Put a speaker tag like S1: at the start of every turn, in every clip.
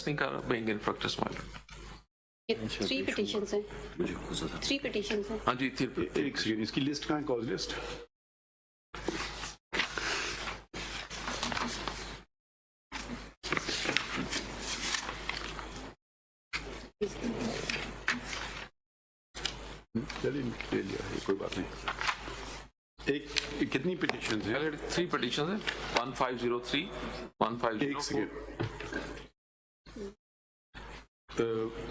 S1: نہیں کر رہا being in practice my lord.
S2: Three petitions ہیں. تھری پٹیشنز ہیں.
S1: ہاں جی
S3: ایک سیکنڈ, اس کی لسٹ کہاں ہے, کاز لسٹ؟ چلیے لے لیا ہے, کوئی بات نہیں. ایک کتنی پٹیشنز ہیں؟
S1: 3 petitions ہیں. 1503 1504.
S3: ایک سیکنڈ,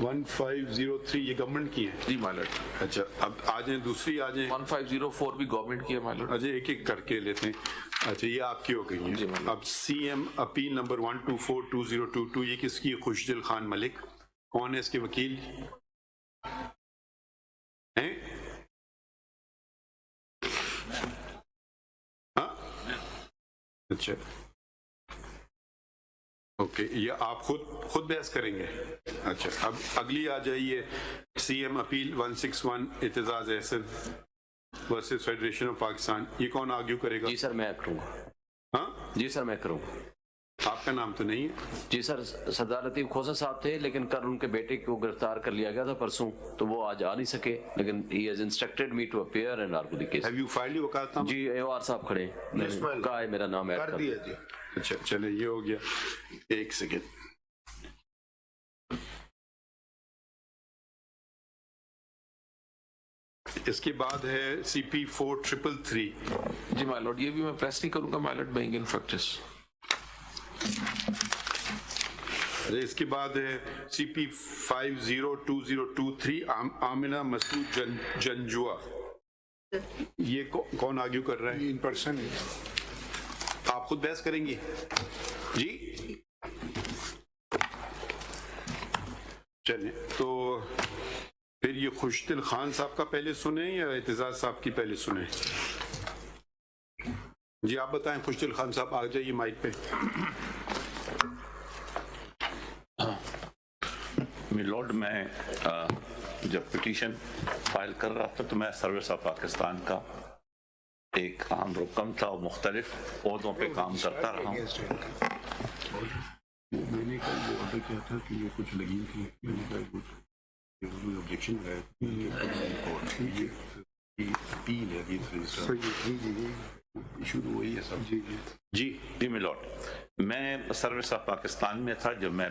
S3: 1503 یہ گورنمنٹ کی ہے.
S1: جی my lord.
S3: اچھا, اب آ جائیں دوسری, آ جائیں.
S1: 1504 بھی گورنمنٹ کی ہے my lord.
S3: اچھا, ایک ایک کر کے لیتے ہیں. اچھا, یہ آپ کی ہو گئی
S1: جی
S3: ہے.
S1: میم.
S3: اب سی ایم اپیل نمبر 1242022, یہ کس کی؟ خوشدل خان ملک. کون ہے اس کے وکیل ہیں؟ ہاں, اچھا اوکے, یہ آپ خود بحث کریں گے. اچھا, اب اگلی آ جائیے, C M appeal 161 Aitzaz Ahsan versus federation of Pakistan. یہ کون آرگیو کرے گا؟
S4: جی سر میں کروں گا.
S3: ہاں
S4: جی سر میں کروں گا.
S3: آپ کا نام تو نہیں ہے؟
S4: جی سر, سردار لطیف کھوسا صاحب تھے, لیکن کل ان کے بیٹے کو گرفتار کر لیا گیا تھا پرسوں, تو وہ آج آ نہیں سکے, لیکن he has instructed me to appear and argue the case.
S3: Have you filed your وکالت نامہ؟
S4: جی اے او آر صاحب کھڑے ہیں, کہا ہے میرا نام ایڈ کر دیا.
S5: جی.
S3: اچھا چلے, یہ ہو گیا. ایک سیکنڈ, اس کے بعد ہے سی پی 4333.
S1: جی my lord, یہ بھی میں پریس نہیں کروں گا my lord being in practice.
S3: اس کے بعد ہے سی پی 502023 آمنہ مسعود جنجوا. یہ کون آرگیو کر رہا ہے؟
S5: ان پرسن
S3: آپ خود بحث کریں گی جی؟ چلیں, تو پھر یہ خوشدل خان صاحب کا پہلے سنیں یا اعتزاز صاحب کی پہلے سنیں؟ جی آپ بتائیں. خوشدل خان صاحب آ جائیے مائک پہ.
S6: لارڈ, میں جب پٹیشن فائل کر رہا تھا تو میں سروس آف پاکستان کا ایک عام رکن تھا اور مختلف عہدوں پہ کام کرتا رہا ہوں.
S3: میں نے کل وہ آرڈر کیا تھا کہ یہ کچھ لگی تھی, میں نے کہا کچھ آبجیکشن ہے, اپیل ہے, ایشو تو وہی ہے سب. جی
S6: جی جی لارڈ, میں سروس آف پاکستان میں تھا جب میں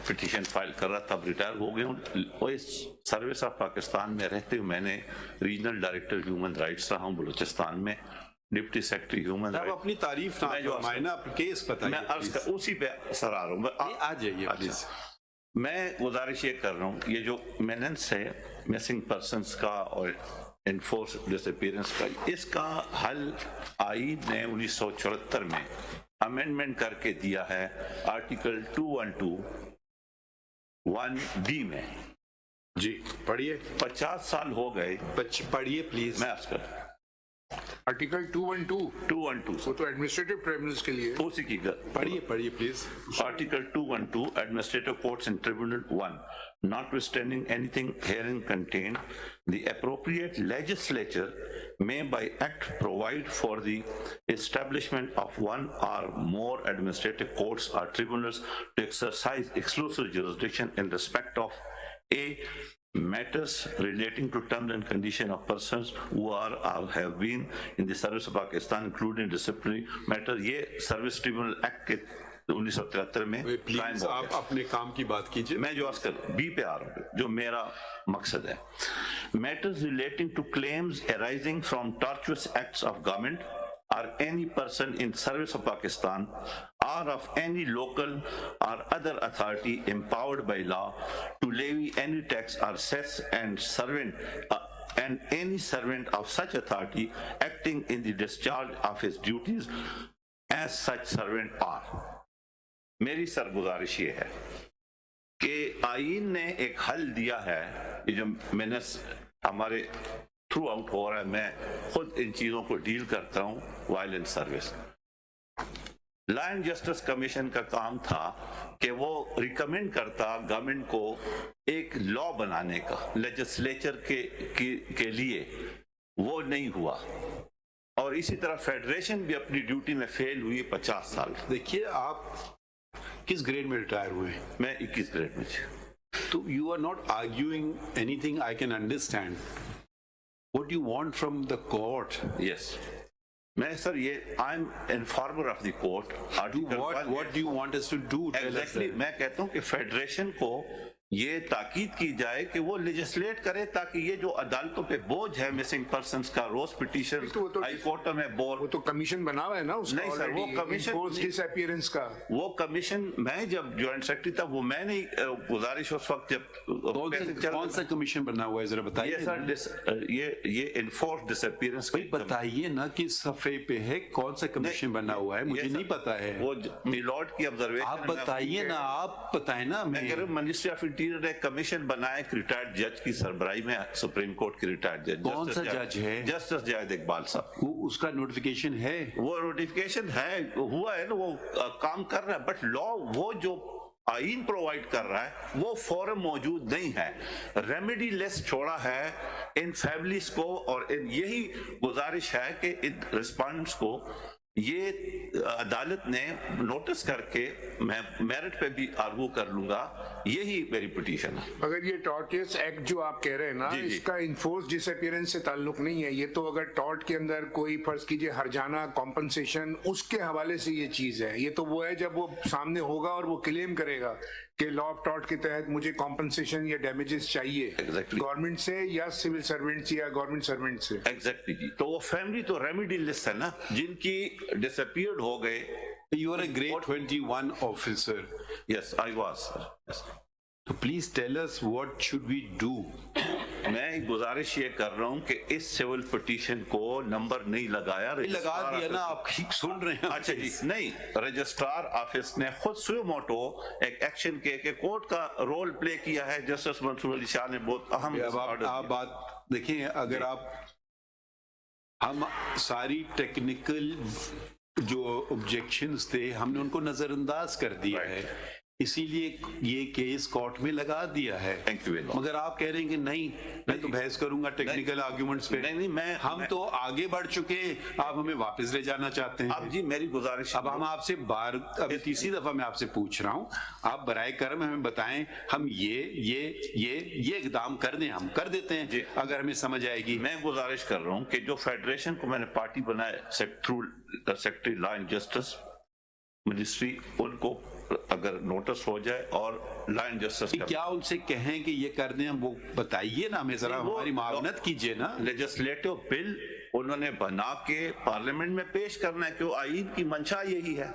S6: پٹیشن فائل کر رہا تھا. اب ریٹائر ہو گیا ہوں. اور اس سروس آف پاکستان میں رہتے ہوئے میں نے ریجنل ڈائریکٹر ہیومن رائٹس رہا ہوں بلوچستان میں, ڈپٹی سیکرٹری ہیومن
S3: رائٹس. اپنی تعریف نہ کیس پتہ
S6: میں اسی پہ سر آ رہا ہوں.
S3: آ جائیے پلیز.
S6: میں گزارش یہ کر رہا ہوں, یہ جو میننس ہے مسنگ پرسنس کا اور انفورس ڈس اپیرنس کا, اس کا حل آئین نے 1974 میں امینڈمنٹ کر کے دیا ہے آرٹیکل 212(1)(b) میں.
S3: جی پڑھیے.
S6: 50 سال ہو گئے.
S3: پڑھیے پلیز.
S6: میں عرض کر
S5: آرٹیکل 212 وہ تو ایڈمنسٹریٹو ٹریبونلز کے لیے
S6: اسی کی
S3: پڑھیے please.
S6: Article 212 Administrative Courts in Tribunal 1. Notwithstanding anything herein contained, the appropriate legislature may by act provide for the establishment of one or more administrative courts or tribunals to exercise exclusive jurisdiction in respect of a matters relating to terms and condition of persons who are or have been in the service of Pakistan, including disciplinary matters. یہ service tribunal act کے 1973 میں
S3: please آپ اپنے کام کی بات کیجیے.
S6: میں جو عرض کر بی پہ آ رہا ہوں, جو میرا مقصد ہے. Matters relating to claims arising from tortious acts of government or any person in service of Pakistan or of any local or other authority empowered by law to levy any tax or cess and any servant of such authority acting in the discharge of his duties as such servant are. میری سرگزارش یہ ہے کہ آئین نے ایک حل دیا ہے, یہ جو میں نے ہمارے تھرو آؤٹ ہو رہا ہے, میں خود ان چیزوں کو ڈیل کرتا ہوں while in service. Law and justice commission کا کام تھا کہ وہ ریکمینڈ کرتا گورنمنٹ کو ایک لا بنانے کا لیجسلیچر کے لیے, وہ نہیں ہوا. اور اسی طرح فیڈریشن بھی اپنی ڈیوٹی میں فیل ہوئی 50 سال.
S3: دیکھیے آپ किस ग्रेड में रिटायर हुए हैं?
S6: मैं 21 ग्रेड में
S3: तो you are not arguing anything I can understand. What you want from the court?
S6: Yes मैं सर ये I am informer of the court
S3: What do you want us to do? Tell us
S6: exactly
S3: that.
S6: मैं कहता हूँ कि federation को ये ताकीद की जाए कि वो लेजिस्लेट करे ताकि ये जो अदालतों पे बोझ है मिसिंग पर्संस का, रोज पिटीशन,
S5: वो तो-
S6: हाई कोर्ट में बोर,
S5: वो तो कमीशन बना हुआ है ना उसका
S6: नहीं सर, वो
S5: already,
S6: कमीशन
S5: enforced
S6: नहीं-
S5: disappearance का।
S6: वो कमीशन मैं जब ज्वाइंट सेक्रेटरी था वो मैं नहीं गुजारिश उस वक्त जब
S3: कौन सा कमीशन बना हुआ है जरा
S6: ये
S3: बताइए
S6: सर
S3: ना।
S6: ये इन्फोर्स डिसअपीयरेंस
S3: भाई बताइए ना कि सफे पे है कौन सा कमीशन बना हुआ है, मुझे नहीं पता है।
S6: वो मिलॉर्ड की ऑब्जर्वेशन
S3: आप बताइए ना, आप बताएं ना।
S6: मैं कह रहा हूँ मिनिस्ट्री ऑफ इंटीरियर ने कमीशन बनाया एक रिटायर्ड जज की सरबराही में, सुप्रीम कोर्ट के रिटायर्ड जज।
S3: कौन सा जज है?
S6: जस्टिस जायद इकबाल साहब।
S3: वो उसका नोटिफिकेशन है?
S6: वो नोटिफिकेशन है, हुआ है ना, वो काम कर रहा है, बट लॉ वो जो आइन प्रोवाइड कर रहा है वो फॉरम मौजूद नहीं है, रेमेडी लेस छोड़ा है इन फैमिलीज को। और यही गुजारिश है कि इन रिस्पॉन्डेंट्स को ये अदालत ने नोटिस करके, मैं मेरिट पे भी आर्गू कर लूंगा, यही मेरी पिटीशन है।
S5: अगर ये टॉर्टियस एक्ट जो आप कह रहे हैं ना,
S6: जी, जी।
S5: इसका इन्फोर्स डिसअपीयरेंस से ताल्लुक नहीं है। ये तो अगर टॉर्ट के अंदर कोई फर्ज कीजिए हरजाना कॉम्पनसेशन, उसके हवाले से ये चीज है। ये तो वो है जब वो सामने होगा और वो क्लेम करेगा कि लॉ ऑफ टॉर्ट के तहत मुझे कॉम्पनसेशन या डैमेजेस चाहिए
S6: Exactly.
S5: गवर्नमेंट से या सिविल सर्वेंट से या गवर्नमेंट सर्वेंट से।
S6: एग्जैक्टली जी। तो वो फैमिली तो रेमेडी लिस्ट है ना, जिनकी डिसअपीयर्ड हो गए।
S3: You are a grade 21 officer.
S6: Yes I was sir.
S3: तो please tell us what should we do.
S6: मैं गुजारिश ये कर रहा हूँ कि इस सिविल पिटीशन को नंबर नहीं लगाया,
S3: लगा दिया ना, आप ठीक सुन रहे हैं।
S6: अच्छा जी, नहीं, रजिस्ट्रार ऑफिस ने खुद सुमोटो एक एक्शन के कोर्ट का रोल प्ले किया है। जस्टिस मंसूर अली शाह ने बहुत अहम
S3: अब आप बात देखिए, अगर आप हम सारी टेक्निकल जो ऑब्जेक्शंस थे हमने उनको नजरअंदाज कर दिया है, इसीलिए ये केस कोर्ट में लगा दिया है।
S6: Thank you very much.
S3: मगर आप कह रहे हैं कि नहीं, मैं तो बहस करूंगा टेक्निकल आर्गुमेंट्स पे।
S6: नहीं,
S3: हम तो आगे बढ़ चुके, आप हमें वापस ले जाना चाहते हैं।
S6: अब जी मेरी गुजारिश,
S3: अब हम आपसे अभी तीसरी दफा मैं आपसे पूछ रहा हूँ, आप बराए करम हमें बताएं, हम ये इकदाम कर दें, हम कर देते हैं अगर हमें समझ आएगी।
S6: मैं गुजारिश कर रहा हूँ कि जो फेडरेशन को मैंने पार्टी बनाया, secretary law and justice ministry, उनको अगर नोटिस हो जाए और लॉ एंड जस्टिस
S3: क्या उनसे कहें कि ये कर दें, हम वो बताइए ना हमें, जरा हमारी मावनत कीजिए ना।
S6: लेजिस्लेटिव बिल उन्होंने बना के पार्लियामेंट में पेश करना है, क्यों आईन की मंशा यही है।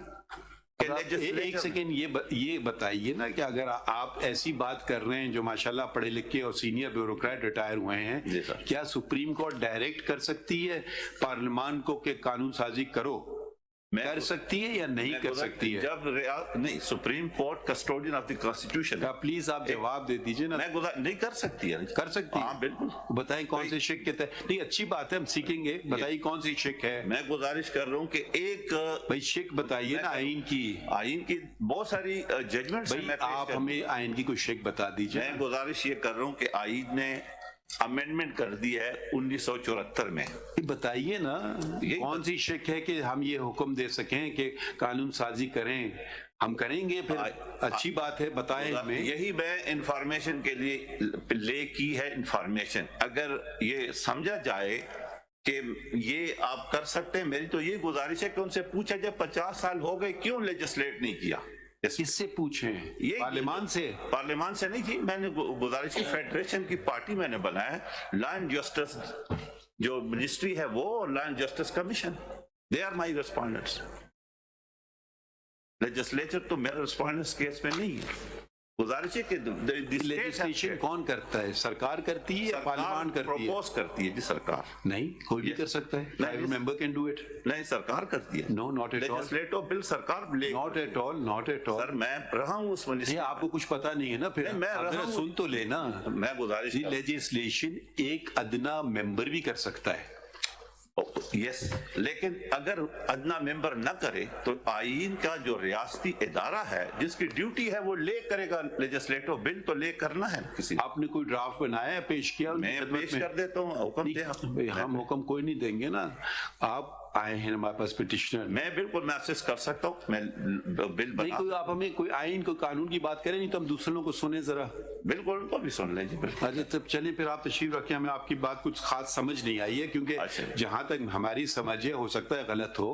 S3: एक सेकेंड ये बताइए ना कि अगर आप ऐसी बात कर रहे हैं जो माशाल्लाह पढ़े लिखे और सीनियर ब्यूरोक्रेट रिटायर हुए हैं, क्या सुप्रीम कोर्ट डायरेक्ट कर सकती है पार्लियामान को कि कानून साजी करो? कर सकती है या नहीं कर सकती है?
S6: जब नहीं, supreme court custodian of the constitution.
S3: Please आप जवाब दे दीजिए ना।
S6: मैं नहीं कर सकती है।
S3: कर सकती है?
S6: हाँ बिल्कुल।
S3: बताएं कौन सी शिक के तहत? नहीं, अच्छी बात है, हम सीखेंगे। बताइए कौन सी शिक है?
S6: मैं गुजारिश कर रहा हूँ कि एक
S3: भाई शिक बताइए ना, आइन की
S6: बहुत सारी जजमेंट।
S3: भाई आप हमें आइन की कोई शिक बता दीजिए।
S6: मैं गुजारिश ये कर रहा हूँ कि आइन ने अमेंडमेंट कर दी है 1974 में।
S3: बताइए ना कौन सी शिक है कि हम ये हुक्म दे सकें कि कानून साजी करें, हम करेंगे फिर अच्छी बात है, बताएं हमें।
S6: यही मैं इंफॉर्मेशन के लिए ले की है इंफॉर्मेशन। अगर ये समझा जाए कि ये आप कर सकते हैं, मेरी तो ये गुजारिश है कि उनसे पूछा जाए 50 साल हो गए क्यों लेजिस्लेट नहीं किया।
S3: किससे पूछें? ये पार्लियामान से?
S6: पार्लियामान से नहीं जी, मैंने गुजारिश की फेडरेशन की पार्टी मैंने बनाया, लॉ एंड जस्टिस जो मिनिस्ट्री है वो, law and justice commission, they are my respondents. Legislature तो मेरे रेस्पोंडेंट्स केस में नहीं है। गुजारिश है कि
S3: लेजिस्लेशन कौन करता है? सरकार करती है या पार्लियामान करती है?
S6: प्रपोज करती है जी सरकार।
S3: नहीं, कोई भी कर सकता है, private member can do it.
S6: नहीं, सरकार करती है।
S3: No, not at all.
S6: Legislative bill सरकार
S3: not at all, not at all.
S6: Sir मैं रहा हूँ उस मिनिस्ट्री।
S3: आपको कुछ पता नहीं है ना, फिर
S6: मैं रहा हूँ,
S3: सुन तो लेना।
S6: मैं गुजारिश,
S3: लेजिस्लेशन एक अदना मेंबर भी कर सकता है।
S6: यस, लेकिन अगर अदना मेंबर न करे तो आईन का जो रियासती इदारा है जिसकी ड्यूटी है वो ले करेगा। लेजिस्लेटिव बिल तो ले करना है किसी।
S3: आपने कोई ड्राफ्ट बनाया, पेश किया?
S6: मैं पेश कर देता हूँ, हुक्म दे आप।
S3: हम हुक्म कोई नहीं देंगे ना। आप आए हैं हमारे पास पिटिशनर,
S6: मैं बिल्कुल मैं असिस्ट कर सकता हूँ, मैं बिल
S3: नहीं
S6: बना,
S3: कोई आप हमें कोई आइन कोई कानून की बात करें, नहीं तो हम दूसरों को सुने जरा।
S6: बिल्कुल उनको भी सुन लेंगे बिल्कुल।
S3: अच्छा तब चलिए फिर आप तशरीफ रखें, हमें आपकी बात कुछ खास समझ नहीं आई है, क्योंकि
S6: अच्छा।
S3: जहां तक हमारी समझ है, हो सकता है गलत हो,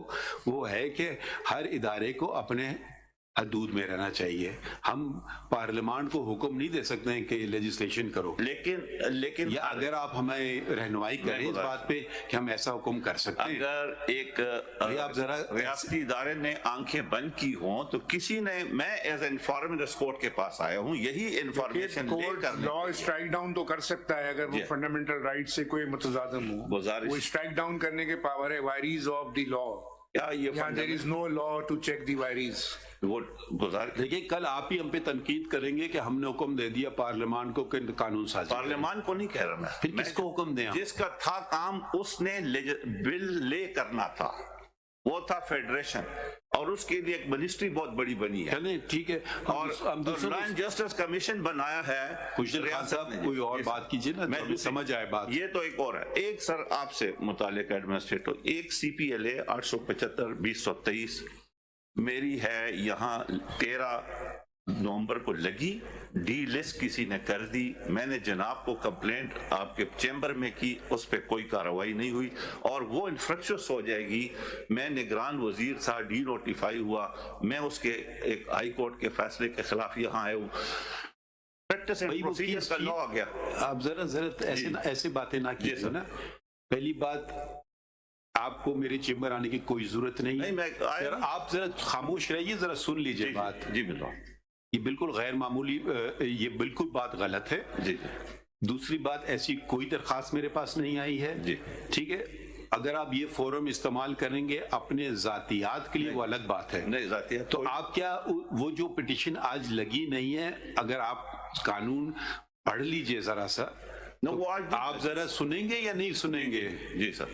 S3: वो है कि हर इदारे को अपने हदूद में रहना चाहिए। हम पार्लियामान को हुक्म नहीं दे सकते हैं कि लेजिस्लेशन करो,
S6: लेकिन
S3: या अगर आप हमें रहनुमाई करें इस बात पे कि हम ऐसा हुक्म कर सकते हैं।
S6: अगर एक
S3: आप जरा
S6: रियासती इदारे ने आंखें बंद की हों तो किसी ने, मैं एज इन्फॉर्मेशन कोर्ट के पास आया हूँ यही information
S5: court law strike down तो कर सकता है अगर वो
S6: जी।
S5: फंडामेंटल राइट से कोई मुतजादम हो,
S6: गुजारिश-
S5: वो स्ट्राइक डाउन करने के पावर है वायरीज ऑफ द लॉ।
S6: क्या ये
S5: there is no law to check the vires.
S6: वो गुजारिश,
S3: देखिए कल आप ही हम पे तनकीद करेंगे कि हमने हुक्म दे दिया पार्लियामान को कि कानून साजी करें।
S6: पार्लियामान को नहीं कह रहा मैं,
S3: फिर किसको हुक्म दें हम?
S6: जिसका था काम उसने बिल ले करना था, वो था फेडरेशन, और उसके लिए एक मिनिस्ट्री बहुत बड़ी बनी है,
S3: चलें ठीक है,
S6: और
S3: हम दूसरों
S6: लॉ एंड जस्टिस कमीशन बनाया है।
S3: कुछ देर
S6: रियासत
S3: साहब
S6: ने।
S3: कोई और
S6: जी,
S3: बात कीजिए ना,
S6: मैं
S3: हमें समझ आए बात।
S6: ये तो एक और है, एक सर आपसे मुतालिक एडमिनिस्ट्रेटर, एक CPLA 875/2023 मेरी है यहाँ 13 नवंबर को लगी, डी लिस्ट किसी ने कर दी, मैंने जनाब को कंप्लेंट आपके चैम्बर में की, उस पर कोई कार्रवाई नहीं हुई और वो इन्फ्रक्शस हो जाएगी। मैं निगरान वजीर था, डी नोटिफाई हुआ, मैं उसके एक हाई कोर्ट के फैसले के खिलाफ यहाँ आया हूँ, प्रैक्टिस एंड
S3: भाई वो
S6: प्रोसीजर का लॉ आ गया।
S3: आप जरा ऐसे बातें ना कीजिए
S6: सर।
S3: ना। पहली बात, आपको मेरे चेंबर आने की कोई जरूरत नहीं है।
S6: नहीं, मैं आया
S3: जरा
S6: हूं।
S3: आप जरा खामोश रहिए, जरा सुन लीजिए बात।
S6: जी बिल्कुल,
S3: ये बिल्कुल गैर मामूली, ये बिल्कुल बात गलत है।
S6: जी
S3: दूसरी बात, ऐसी कोई दरखास्त मेरे पास नहीं आई है।
S6: जी।
S3: ठीक है, अगर आप ये फोरम इस्तेमाल करेंगे अपने जातियात के लिए, वो अलग बात है।
S6: नहीं जाती है
S3: तो आप क्या वो जो पिटिशन आज लगी नहीं है, अगर आप कानून पढ़ लीजिए जरा सा,
S6: no, वो आज
S3: आप जरा सुनेंगे या नहीं सुनेंगे?
S6: जी सर,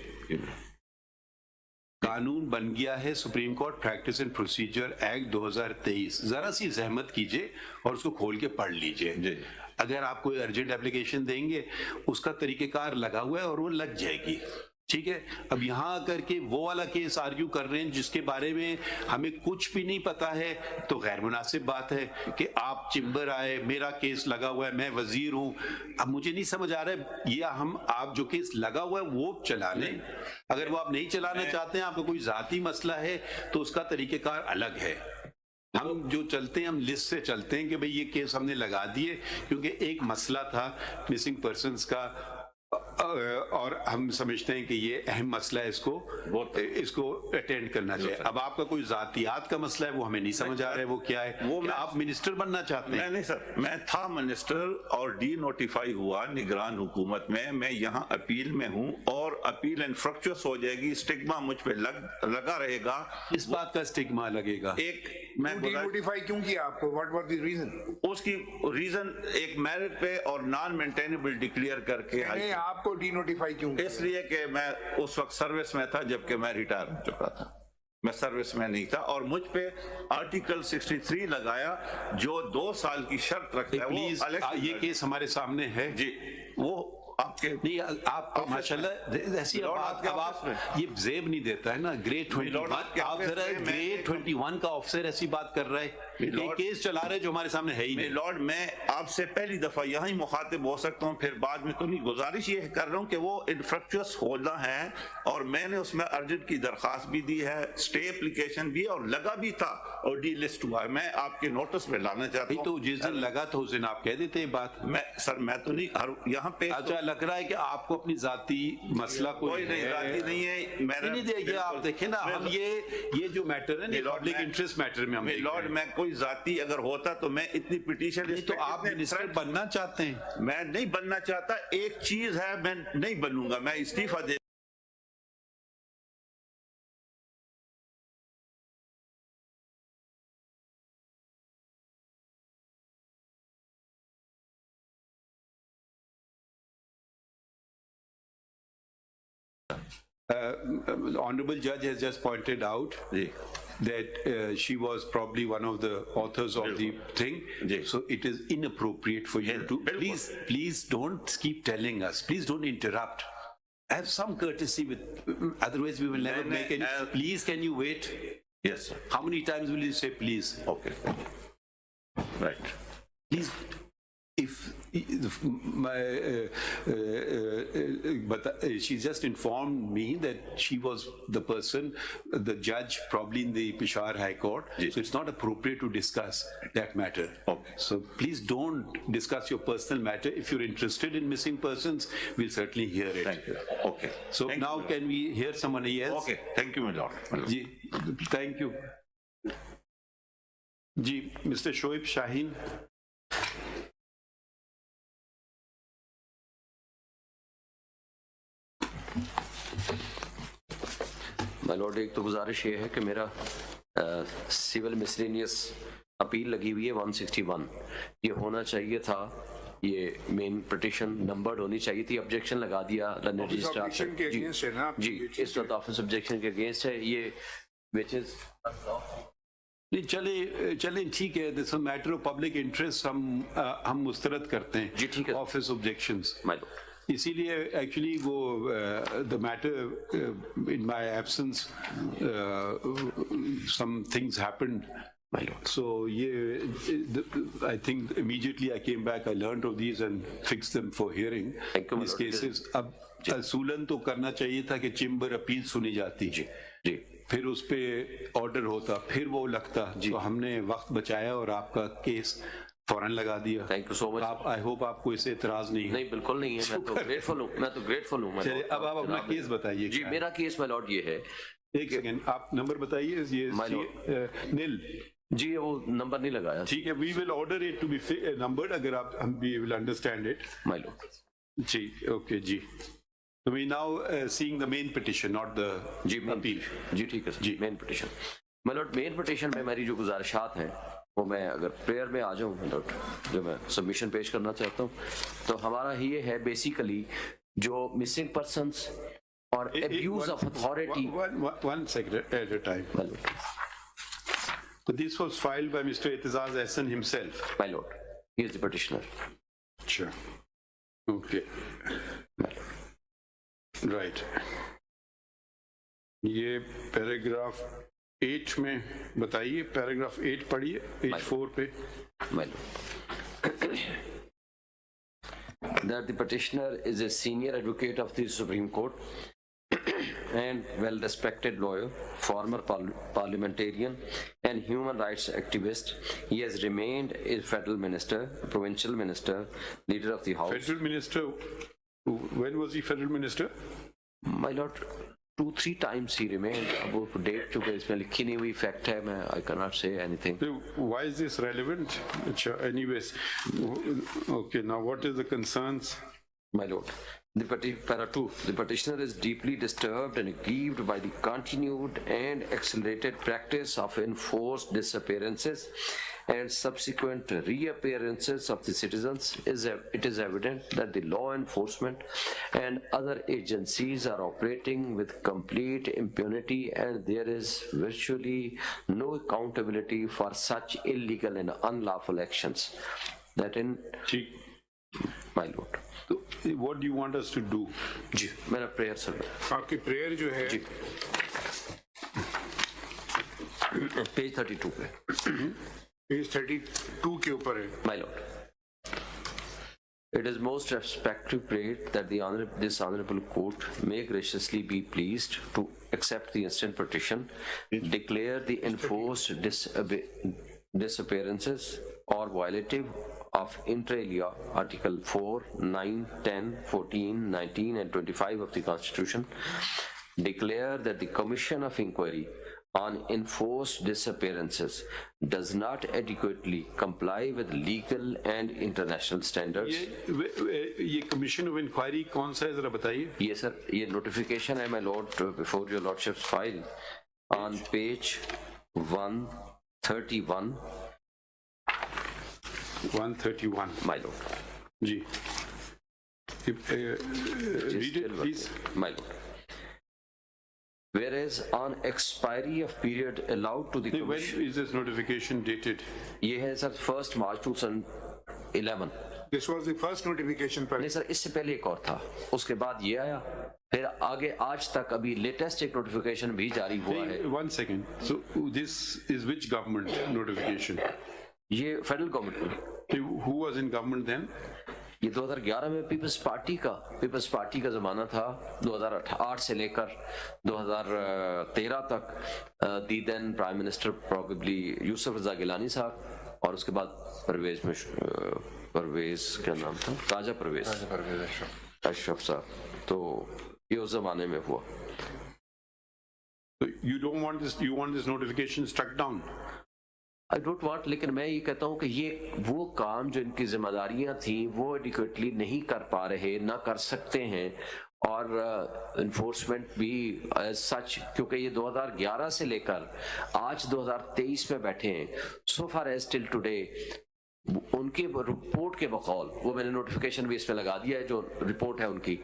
S3: कानून बन गया है supreme court practice and procedure act 2023, जरा सी जहमत कीजिए और उसको खोल के पढ़ लीजिए।
S6: जी।
S3: अगर आप कोई अर्जेंट एप्लीकेशन देंगे, उसका तरीकेकार लगा हुआ है और वो लग जाएगी। ठीक है, अब यहाँ आकर के वो वाला केस आर्ग्यू कर रहे हैं जिसके बारे में हमें कुछ भी नहीं पता है, तो गैर मुनासिब बात है कि आप चिंबर आए, मेरा केस लगा हुआ है, मैं वजीर हूँ। अब मुझे नहीं समझ आ रहा है, या हम आप जो केस लगा हुआ है वो चला लें, अगर वो आप नहीं चलाना चाहते हैं, आपका कोई जाती मसला है तो उसका तरीकेकार अलग है। हम जो चलते हैं, हम लिस्ट से चलते हैं कि भाई ये केस हमने लगा दिए क्योंकि एक मसला था मिसिंग पर्सन्स का, और हम समझते हैं कि ये अहम मसला है, इसको अटेंड करना चाहिए। अब आपका कोई जातियात का मसला है, वो हमें नहीं समझ आ रहा है वो क्या है। वो आप मिनिस्टर बनना चाहते हैं?
S6: नहीं सर, मैं था मिनिस्टर और डी नोटिफाई हुआ निगरान हुकूमत में, मैं यहाँ अपील में हूँ और अपील इनफ्रक्चुअस हो जाएगी, स्टिग्मा मुझ पे लगा रहेगा।
S3: इस बात का स्टिग्मा लगेगा?
S6: एक मैं
S5: नोटिफाई क्यों किया आपको? What was the reason?
S6: उसकी रीजन एक मेरिट पे और नॉन मेंटेनेबल डिक्लेयर करके
S5: नहीं, आपको डीनोटिफाई क्यों किया?
S6: इसलिए कि मैं उस वक्त सर्विस में था जबकि मैं रिटायर हो चुका था, मैं सर्विस में नहीं था, और मुझ पे आर्टिकल 63 लगाया जो 2 साल की शर्त रखता है।
S3: प्लीज, ये केस हमारे सामने है
S6: जी, वो आपके
S3: नहीं, आप माशाल्लाह ऐसी बात, अब आप ये जेब नहीं देता है ना, ग्रेड 21, आप जरा ग्रेड 21 का ऑफिसर ऐसी बात कर रहा है, ये केस चला रहे जो हमारे सामने है ही नहीं।
S6: लॉर्ड, मैं आपसे पहली दफा यहाँ ही मुखातिब हो सकता हूँ, फिर बाद में तो नहीं। गुजारिश ये कर रहा हूँ कि वो इन्फ्रक्चुअस होना है, और मैंने उसमें अर्जेंट की दरखास्त भी दी है, स्टे एप्लीकेशन भी, और लगा भी था और डी लिस्ट हुआ है। मैं आपके नोटिस में लाना चाहता हूँ।
S3: तो जिस दिन लगा तो उस दिन आप कह देते हैं बात।
S6: मैं तो नहीं यहाँ पे।
S3: अच्छा, लग रहा है कि आपको अपनी जाती मसला कोई
S6: नहीं, जाती नहीं है।
S3: नहीं देखिए, आप देखें ना, हम ये जो मैटर है ना, पब्लिक इंटरेस्ट मैटर में हम
S6: लॉर्ड, मैं कोई जाती अगर होता तो मैं इतनी पिटीशन,
S3: तो आप मिनिस्टर बनना चाहते हैं?
S6: मैं नहीं बनना चाहता। एक चीज है, मैं नहीं बनूंगा, मैं इस्तीफा दे।
S3: Honorable Judge has just pointed out that she was probably one of the authors of the thing. So it is inappropriate for you to please don't keep telling us. Please don't interrupt.
S7: Have some courtesy with, otherwise we will never make any. Please, can you wait?
S6: Yes, sir.
S7: How many times will you say please?
S6: Okay. Right.
S7: Please, if my, but she just informed me that she was the person, the judge probably in the Peshawar High Court, so it's not appropriate to discuss that matter.
S6: Okay.
S7: So please don't discuss your personal matter. If you're interested in missing persons, we'll certainly hear it.
S6: Thank you. Okay.
S7: So
S6: Thank
S7: now
S6: you,
S7: can we hear someone else?
S6: Okay. Thank you, my lord. My lord.
S7: Ji, thank you.
S3: जी, Mr. Shoaib Shaheen.
S4: My lord, एक तो गुजारिश ये है कि मेरा civil miscellaneous appeal लगी हुई है 161, ये होना चाहिए था, ये मेन पिटीशन नंबर्ड होनी चाहिए थी, ऑब्जेक्शन लगा दिया लंदन रजिस्ट्रार
S5: ऑब्जेक्शन के अगेंस्ट है ना
S4: जी, इस वक्त ऑफिस ऑब्जेक्शन के अगेंस्ट है ये, विच इज
S7: नहीं, चले ठीक है, this matter of public interest हम मुस्तरद करते हैं
S4: जी, ठीक है।
S7: ऑफिस ऑब्जेक्शंस,
S4: माय लॉर्ड,
S7: इसीलिए एक्चुअली वो the matter in my absence some things happened,
S4: my lord,
S7: so I think immediately I came back, I learned of these and fixed them for hearing.
S4: Thank you, my
S7: these
S4: lord.
S7: cases अब असूलन तो करना चाहिए था कि Chembur appeal सुनी जाती
S4: जी जी,
S7: फिर उस पे ऑर्डर होता, फिर वो लगता, तो हमने वक्त बचाया और आपका केस फौरन लगा दिया।
S4: Thank you so much.
S7: आप, आई होप आपको इससे इतराज नहीं है।
S4: नहीं, बिल्कुल नहीं है, मैं तो ग्रेटफुल हूँ, मैं तो ग्रेटफुल हूँ।
S7: चलिए, अब आप अपना केस बताइए।
S4: जी, मेरा केस माय लॉर्ड ये है,
S7: एक सेकेंड, आप नंबर बताइए। ये
S4: My lord.
S7: नील
S4: जी, वो नंबर नहीं लगाया।
S7: ठीक है, we will order it to be numbered, अगर आप, हम we will understand it.
S4: My lord
S7: जी, ओके जी। So we now seeing the main petition, not the
S4: जी,
S7: appeal.
S4: जी ठीक है सर, जी main petition. My lord, main petition में मेरी जो गुजारिशात हैं वो मैं अगर प्रेयर में आ जाऊँ माय लॉर्ड, जो मैं सबमिशन पेश करना चाहता हूँ, तो हमारा ये है बेसिकली जो मिसिंग पर्सन्स और abuse of authority।
S3: One second at a time.
S4: My lord,
S3: So this was filed by Mr. Itizaz Ahsan himself.
S4: My Lord, he is the petitioner.
S3: Sure. Okay. Right. ये paragraph 8 में बताइए, paragraph 8 पढ़िए, page 4 पे।
S4: My lord, that the petitioner is a senior advocate of the Supreme Court and well-respected lawyer, former parliamentarian and human rights activist. He has remained a federal minister, provincial minister, leader of the House.
S3: Federal minister, when was he federal minister?
S4: My lord, 2-3 times he remained. अब वो date चुके, इसमें लिखी नहीं हुई fact है, मैं I cannot say anything.
S3: So why is this relevant? Anyways, okay, now what is the concerns?
S4: My lord, para 2, the petitioner is deeply disturbed and aggrieved by the continued and accelerated practice of enforced disappearances and subsequent reappearances of the citizens. It is evident that the law enforcement and other agencies are operating with complete impunity, and there is virtually no accountability for such illegal and unlawful actions. That in, my lord.
S3: So what do you want us to do?
S4: जी, मेरा prayer sir,
S5: आपकी prayer जो है
S4: जी, page 32 पे,
S5: page 32 के ऊपर है।
S4: my lord. It is most respectfully prayed that this honorable court may graciously be pleased to accept the instant petition, declare the enforced disappearances or violative of inter alia Article 4, 9, 10, 14, 19 and 25 of the Constitution, declare that the Commission of Inquiry on enforced disappearances does not adequately comply with legal and international standards.
S3: ये commission of inquiry कौन सा है, जरा बताइए।
S4: Yes sir, ये notification है my lord before your lordship's file on page 131,
S3: 131,
S4: my lord.
S3: Ji. Read it please.
S4: My lord. Whereas on expiry of period allowed to the
S3: When
S4: commission,
S3: is this notification dated?
S4: ये है sir 1 March 2011,
S5: This was the first notification पर
S4: नहीं sir, इससे पहले एक और था, उसके बाद ये आया, फिर आगे आज तक अभी लेटेस्ट एक नोटिफिकेशन भी जारी हुआ है।
S3: 1 second. So this is which government notification?
S4: ये फेडरल गवर्नमेंट में,
S3: Who was in government then?
S4: ये 2011 में पीपल्स पार्टी का जमाना था, 2008 से लेकर 2013 तक the then prime minister probably Yousuf Raza Gilani साहब, और उसके बाद परवेज क्या नाम था, राजा परवेज अशरफ साहब, तो ये उस जमाने में हुआ।
S3: So you don't want this, you want this notification struck down?
S4: I don't want, लेकिन मैं ये कहता हूँ कि ये वो काम जो इनकी जिम्मेदारियां थी वो एडिक्वेटली नहीं कर पा रहे, ना कर सकते हैं, और इन्फोर्समेंट भी एज सच, क्योंकि ये 2011 से लेकर आज 2023 में बैठे हैं, सो फार एज टिल टुडे उनकी रिपोर्ट के बकौल, वो मैंने नोटिफिकेशन भी इसमें लगा दिया है, जो रिपोर्ट है उनकी,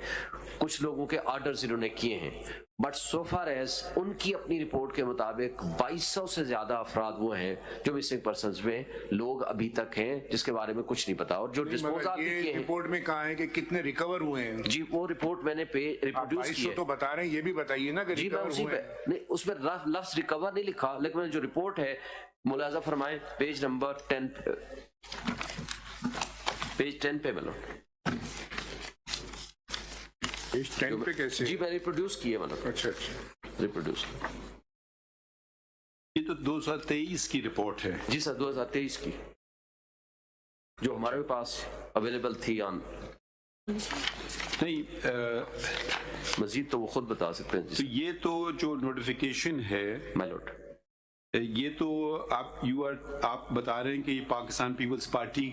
S4: कुछ लोगों के ऑर्डर्स इन्होंने किए हैं, बट सो फार एज उनकी अपनी रिपोर्ट के मुताबिक 2200 से ज्यादा अफराद वो हैं जो मिसिंग पर्सन्स में लोग अभी तक हैं, जिसके बारे में कुछ नहीं पता, और जो डिस्पोजल भी किए हैं।
S5: रिपोर्ट में कहा है कि कितने रिकवर हुए हैं?
S4: जी वो रिपोर्ट मैंने रिप्रोड्यूस की है।
S5: तो बता रहे हैं, ये भी बताइए ना कि
S4: जी मैं उसी पे, नहीं उसमें लफ्ज रिकवर नहीं लिखा, लेकिन जो रिपोर्ट है मुलाजा फरमाए पेज नंबर 10 पे मतलब
S5: पेज 10 पे कैसे?
S4: जी मैं रिप्रोड्यूस किए मतलब,
S5: अच्छा
S4: रिप्रोड्यूस,
S3: ये तो 2023 की रिपोर्ट है।
S4: जी सर 2023 की जो हमारे पास अवेलेबल थी ऑन,
S3: नहीं
S4: मजीद तो वो खुद बता सकते हैं।
S3: तो ये तो जो नोटिफिकेशन है,
S4: माय लॉर्ड,
S3: ये तो आप बता रहे हैं कि ये पाकिस्तान पीपल्स पार्टी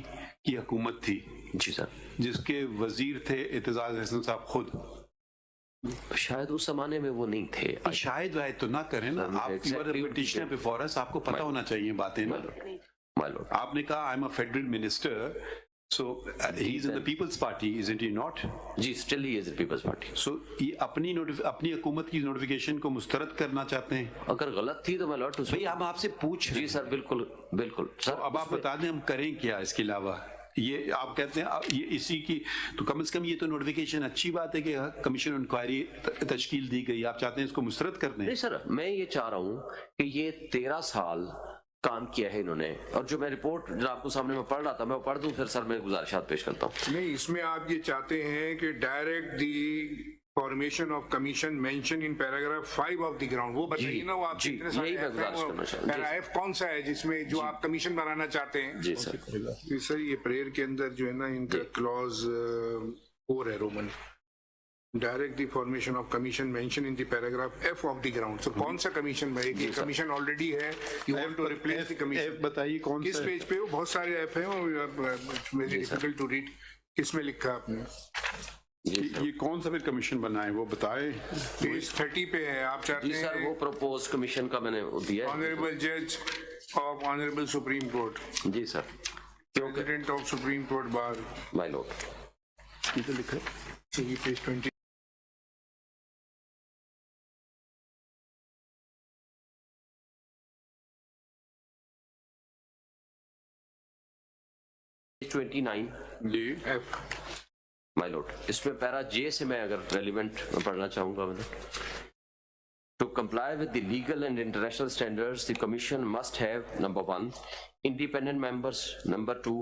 S3: की हुकूमत थी,
S4: जी सर,
S3: जिसके वजीर थे एतजाज अहसन साहब खुद।
S4: शायद उस जमाने में वो नहीं थे।
S3: शायद वायद तो ना करें ना, आप पिटिशनर बिफोर अस, आपको पता होना चाहिए बातें ना।
S4: माय लॉर्ड,
S3: आपने कहा I am a federal minister, so he is in the people's party, isn't he not?
S4: जी still he is the people's party.
S3: So ये अपनी हुकूमत की नोटिफिकेशन को मुस्तरद करना चाहते हैं।
S4: अगर गलत थी तो माय लॉर्ड,
S3: भाई हम आपसे पूछ रहे
S4: जी सर बिल्कुल बिल्कुल
S3: हैं।
S4: सर,
S3: अब आप बता दें हम करें क्या इसके अलावा। ये आप कहते हैं ये इसी की, तो कम से कम ये तो नोटिफिकेशन अच्छी बात है कि कमीशन इंक्वायरी तश्कील दी गई, आप चाहते हैं इसको मुस्तरद कर दें।
S4: नहीं सर, मैं ये चाह रहा हूँ कि ये 13 साल काम किया है इन्होंने, और जो मैं रिपोर्ट जो आपको सामने में पढ़ रहा था मैं पढ़ दूं, फिर सर मैं गुजारिशात पेश करता हूँ।
S5: नहीं, इसमें आप ये चाहते हैं कि direct the formation of commission mention in paragraph 5 of the ground, वो बताइए ना, वो आप
S4: जी,
S5: कितने सारे
S4: यही मैं गुजारिश करना चाहता हूं।
S5: पैरा एफ कौन सा है जिसमें जो आप कमीशन बनाना चाहते हैं?
S4: जी सर,
S5: जी सर, ये प्रेयर के अंदर जो है ना इनका क्लॉज 4 है Roman, direct the formation of commission mention in the paragraph F of the ground. So कौन सा कमीशन है? ये कमीशन ऑलरेडी है, you want to replace the commission.
S3: बताइए कौन
S5: किस
S3: सा
S5: पेज पे? वो बहुत सारे एफ हैं, वेरी डिफिकल्ट टू रीड। किसमें लिखा आपने?
S3: ये कौन सा फिर कमीशन बनाए वो बताए।
S5: पेज 30 पे है। आप चाहते
S4: जी सर, वो
S5: हैं
S4: प्रपोज कमीशन का मैंने दिया है।
S5: ऑनरेबल जज ऑफ ऑनरेबल सुप्रीम कोर्ट,
S4: जी sir,
S5: president of supreme court bar,
S4: my lord,
S3: ये तो लिखा है।
S5: ये page 20
S4: 29
S3: G
S5: F.
S4: My lord, इसमें पैरा जे से मैं अगर रेलिवेंट पढ़ना चाहूंगा मतलब, to comply with the legal and international standards, the Commission must have, number 1, independent members, number 2,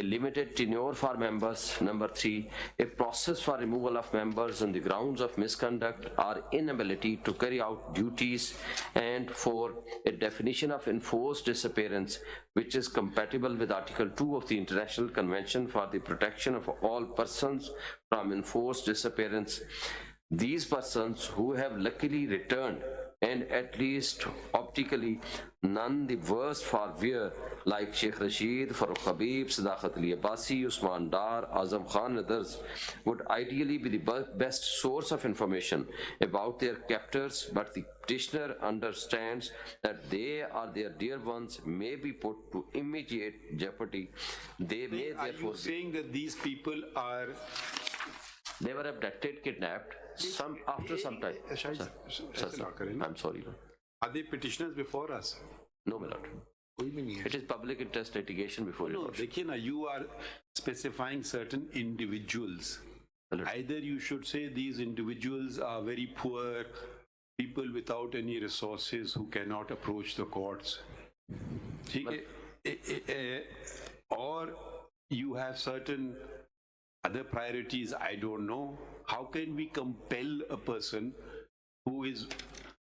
S4: a limited tenure for members, number 3, a process for removal of members on the grounds of misconduct or inability to carry out duties, and 4, a definition of enforced disappearance which is compatible with Article 2 of the International Convention for the Protection of All Persons from Enforced Disappearance. These persons who have luckily returned and at least optically none the worse for wear, like Sheikh Rashid, Farooq Habib, Sadaqat Ali Abbasi, Usman Dar, Azam Khan and others, would ideally be the best source of information about their captors, but the petitioner understands that they or their dear ones may be put to immediate jeopardy. They may
S3: Are you
S4: therefore be,
S3: saying that these people are
S4: they were abducted, kidnapped, some after some time. Sir, I'm sorry.
S3: Are they petitioners before us?
S4: No, my lord.
S5: कोई भी नहीं है।
S4: It is public interest litigation before you.
S3: देखिए ना, you are
S7: specifying certain individuals. Either you should say these individuals are very poor, people without any resources who cannot approach the courts. Or you have certain other priorities, I don't know. How can we compel a person who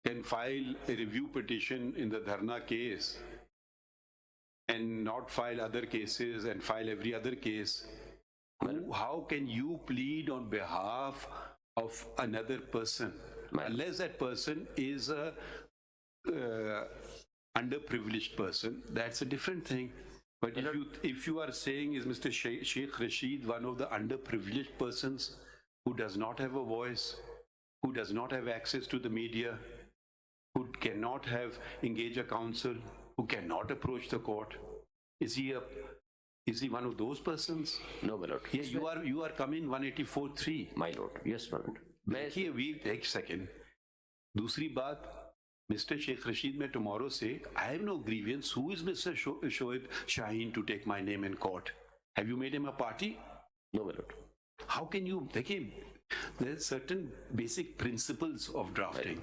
S7: can file a review petition in the Dharna case and not file other cases and file every other case? How can you plead on behalf of another person unless that person is a underprivileged person? That's a different thing. But if you are saying, is Mr. Sheikh Rashid one of the underprivileged persons who does not have a voice, who does not have access to the media, who cannot engage a counsel, who cannot approach the court? Is he one of those persons?
S4: No, my lord.
S7: Yes, you are coming 184(3.
S4: My lord. Yes, my lord.
S7: देखिए, एक second. दूसरी बात, Mr. Sheikh Rashid may tomorrow say, I have no grievance. Who is Mr. Shoaib Shaheen to take my name in court? Have you made him a party?
S4: No, my lord.
S7: How can you? There are certain basic principles of drafting.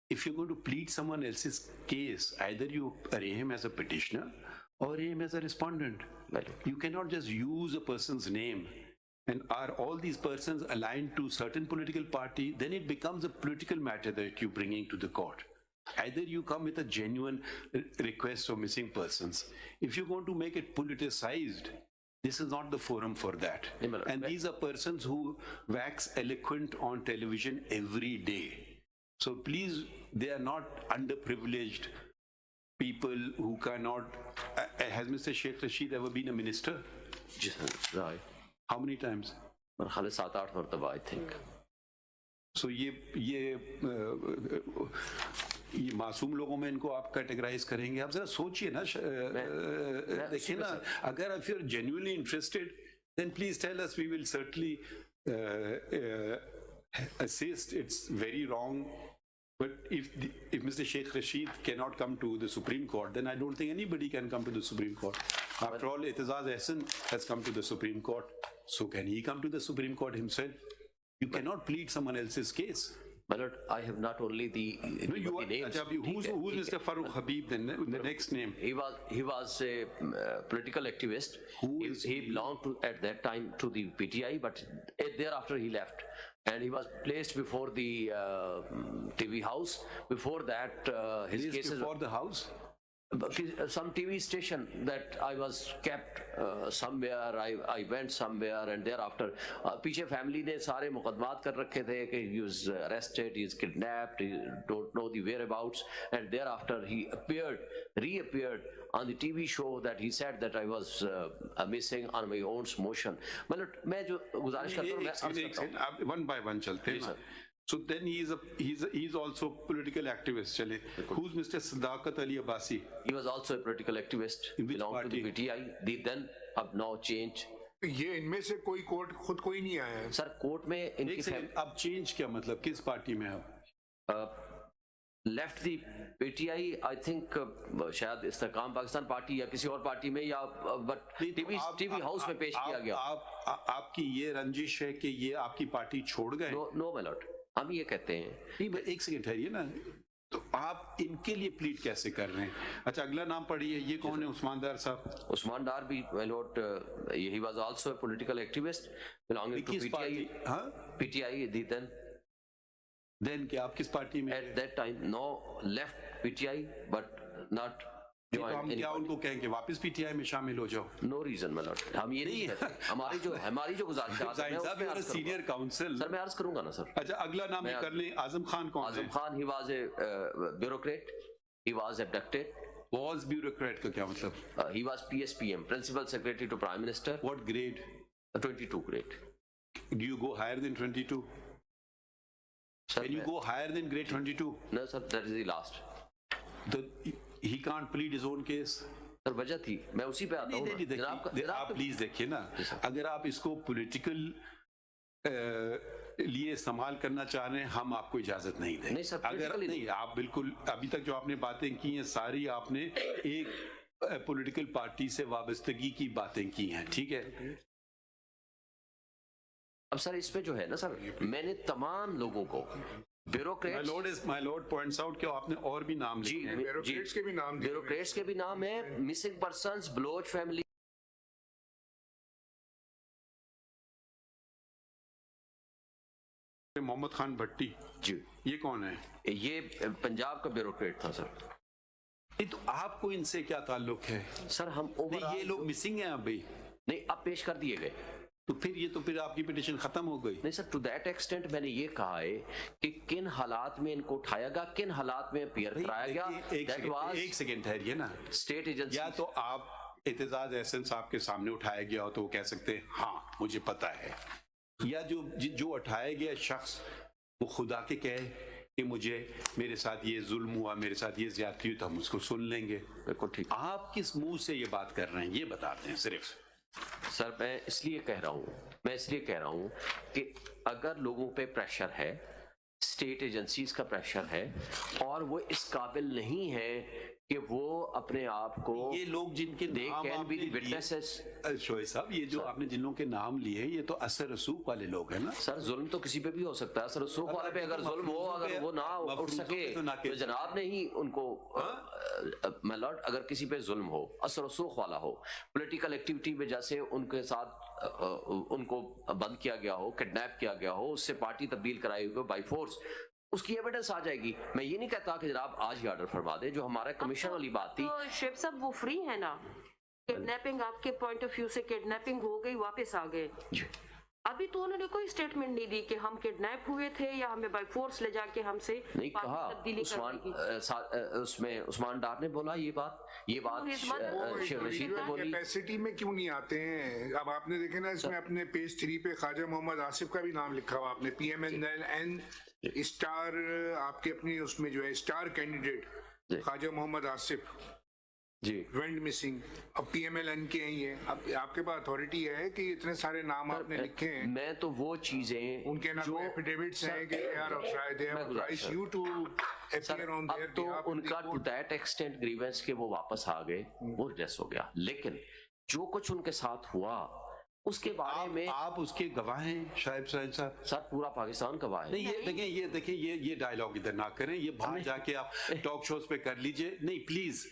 S7: If you're going to plead someone else's case, either you array him as a petitioner or array him as a respondent. You cannot just use a person's name. And are all these persons aligned to certain political party? Then it becomes a political matter that you're bringing to the court. Either you come with a genuine request for missing persons. If you're going to make it politicized, this is not the forum for that. And these are persons who wax eloquent on television every day. So please, they are not underprivileged people who cannot. Has Mr. Sheikh Rashid ever been a minister?
S4: Right.
S7: How many times?
S4: 7-8 مرتبہ, I think.
S7: So یہ معصوم لوگوں میں ان کو آپ categorize کریں گے. آپ ذرا سوچئے نا, دیکھیں نا, اگر if you're genuinely interested, then please tell us. We will certainly assist. It's very wrong. But if Mr. Sheikh Rashid cannot come to the Supreme Court, then I don't think anybody can come to the Supreme Court. After all, Itizaz Ehsan has come to the Supreme Court. So can he come to the Supreme Court himself? You cannot plead someone else's case.
S4: My lord, I have not only the names.
S7: Who's Mr. Farooq Habib then? The next name.
S4: He was a political activist. He belonged to, at that time, to the PTI, but thereafter he left. And he was placed before the TV house. Before that, his cases...
S7: Before the house?
S4: Some TV station that I was kept somewhere, I went somewhere, and thereafter پیچھے family نے سارے مقدمات کر رکھے تھے کہ he was arrested, he is kidnapped, he don't know the whereabouts, and thereafter he reappeared on the TV show that he said that I was missing on my own motion. مطلب میں جو گزارش کرتا ہوں,
S7: one by one چلتے ہیں. So then he's also political activist. Chale. Who's Mr. Sadaqat Ali Abbasi?
S4: He was also a political activist.
S7: In which
S4: belonged
S7: party?
S4: to the PTI. Then have now changed.
S5: یہ ان میں سے کوئی کوٹ خود کوئی نہیں آیا ہے.
S4: سر کوٹ میں ان کی
S7: اب چینج کیا مطلب, کس پارٹی میں آپ
S4: left the P T I, I think شاید استحکام پاکستان پارٹی یا کسی اور پارٹی میں, یا ٹی وی ہاؤس میں پیش کیا گیا.
S7: آپ کی یہ رنجش ہے کہ یہ آپ کی پارٹی چھوڑ گئے؟
S4: نو مائی لارڈ, ہم یہ کہتے ہیں.
S7: ایک سیکنڈ ٹھہریے نا, تو آپ ان کے لیے پلیٹ کیسے کر رہے ہیں؟ اچھا اگلا نام پڑھیے, یہ کون ہے عثمان ڈار صاحب؟
S4: عثمان ڈار بھی my lord, he was also a political activist belonging to PTI. PTI
S7: then کیا آپ کس پارٹی میں؟
S4: at that time no left PTI but not joined
S7: ہم کیا ان کو کہیں کہ واپس پی ٹی آئی میں شامل ہو جاؤ؟
S4: no reason my lord, ہم یہ نہیں کہتے. ہماری جو گزارشات ہیں
S7: سینئر کاؤنسل.
S4: سر میں عرض کروں گا نا سر.
S7: اچھا اگلا نام کر لیں, اعظم خان کون ہے؟
S4: Azam Khan, he was a bureaucrat, he was abducted.
S7: was bureaucrat کا کیا مطلب؟
S4: He was PSPM, Principal Secretary to Prime Minister.
S7: What grade?
S4: 22 grade.
S7: Do you go higher than 22? Can you go higher than grade 22?
S4: No sir, that is the last.
S7: He can't plead his own case.
S4: سر وجہ تھی, میں اسی پہ آتا ہوں.
S7: آپ please دیکھیے نا, اگر آپ اس کو پولیٹیکل لیے استعمال کرنا چاہ رہے ہیں, ہم آپ کو اجازت نہیں دیں.
S4: نہیں سر,
S7: اگر نہیں, آپ بالکل ابھی تک جو آپ نے باتیں کی ہیں ساری آپ نے ایک पॉलिटिकल पार्टी से वाबस्तगी की बातें की हैं, ठीक है।
S4: अब सर इसमें जो है ना सर, मैंने तमाम लोगों को bureaucrats,
S3: my Lord points out कि आपने और भी नाम
S4: जी
S3: लिए हैं।
S5: ब्यूरोक्रेट्स के भी नाम दिए हुए हैं।
S4: ब्यूरोक्रेट्स के भी नाम है, missing persons, Baloch family,
S3: Mohammad Khan Bhatti,
S4: जी
S3: ये कौन है?
S4: ये पंजाब का ब्यूरोक्रेट था सर।
S7: नहीं तो आपको इनसे क्या ताल्लुक है?
S4: सर हम
S7: नहीं,
S4: overall
S7: ये लोग मिसिंग हैं अभी,
S4: नहीं अब पेश कर दिए गए।
S7: तो फिर आपकी पिटीशन खत्म हो गई।
S4: नहीं सर, टू दैट एक्सटेंट मैंने ये कहा है कि किन हालात में इनको उठाया गया, किन हालात में अपीयर कराया गया, दैट वाज
S7: एक सेकेंड ठहरिए ना।
S4: State agency.
S7: या तो आप एतजाज एहसन साहब के सामने उठाया गया हो तो वो कह सकते हैं हाँ मुझे पता है, या जो उठाया गया शख्स वो खुदा के कहे कि मुझे मेरे साथ ये जुल्म हुआ, मेरे साथ ये ज्यादती हुई, तो हम उसको सुन लेंगे।
S4: बिल्कुल ठीक।
S7: आप किस मुंह से ये बात कर रहे हैं ये बताते हैं सिर्फ।
S4: सर मैं इसलिए कह रहा हूँ कि अगर लोगों पे प्रेशर है, स्टेट एजेंसीज का प्रेशर है, और वो इस काबिल नहीं है कि वो अपने आप को,
S7: ये लोग जिनके
S4: they
S7: नाम
S4: can be
S7: आपने
S4: the
S7: लिए-
S4: witnesses।
S7: शोएब साहब, ये जो आपने जिन लोगों के नाम लिए हैं ये तो असर रसूख वाले लोग हैं ना।
S4: सर जुल्म तो किसी पे भी हो सकता है सर, रसूख वाले पे अगर जुल्म हो, अगर वो ना उठ सके तो जनाब ने ही उनको, माय लॉर्ड, अगर किसी पे जुल्म हो, असर रसूख वाला हो, पॉलिटिकल एक्टिविटी वजह से उनके साथ उनको बंद किया गया हो, किडनैप किया गया हो, उससे पार्टी तब्दील कराई हुई बाई फोर्स, उसकी एविडेंस आ जाएगी। मैं ये नहीं कहता कि जनाब आज ही ऑर्डर फरमा दे, जो हमारा कमीशन वाली बात थी।
S2: तो शेख साहब वो फ्री है ना, किडनैपिंग आपके पॉइंट ऑफ व्यू से किडनैपिंग हो गई, वापस आ गए, अभी तो उन्होंने कोई स्टेटमेंट नहीं दी कि हम किडनैप हुए थे या हमें बाय फोर्स ले जाके हमसे
S4: नहीं
S2: पार्टी
S4: कहा
S2: तब्दीली
S4: उस्मान,
S2: करवाई।
S4: उसमें उस्मान डार ने बोला ये बात शेख रशीद ने बोली।
S5: कैपेसिटी में क्यों नहीं आते हैं? अब आपने देखे ना इसमें अपने पेज 3 पे ख्वाजा मोहम्मद आसिफ का भी नाम लिखा हुआ आपने, PMNN स्टार, आपके अपनी उसमें जो है स्टार कैंडिडेट ख्वाजा मोहम्मद आसिफ
S4: जी
S5: वेंट मिसिंग, अब PMLN के हैं ये। अब आपके पास अथॉरिटी है कि इतने सारे नाम आपने लिखे हैं,
S4: मैं तो वो चीजें
S5: उनके नाम एफिडेविट्स हैं कि यार they have authorised you to appear on there
S4: अब तो उनका टू दैट एक्सटेंट ग्रीवेंस के वो वापस आ गए, वो रिड्रेस हो गया। लेकिन जो कुछ उनके साथ हुआ उसके बारे में
S7: आप उसके गवाह हैं शाहिब साहब।
S4: सर पूरा पाकिस्तान गवाह है।
S7: नहीं ये देखिए ये डायलॉग इधर ना करें, ये बाहर जाके आप टॉक शोज पे कर लीजिए। नहीं प्लीज,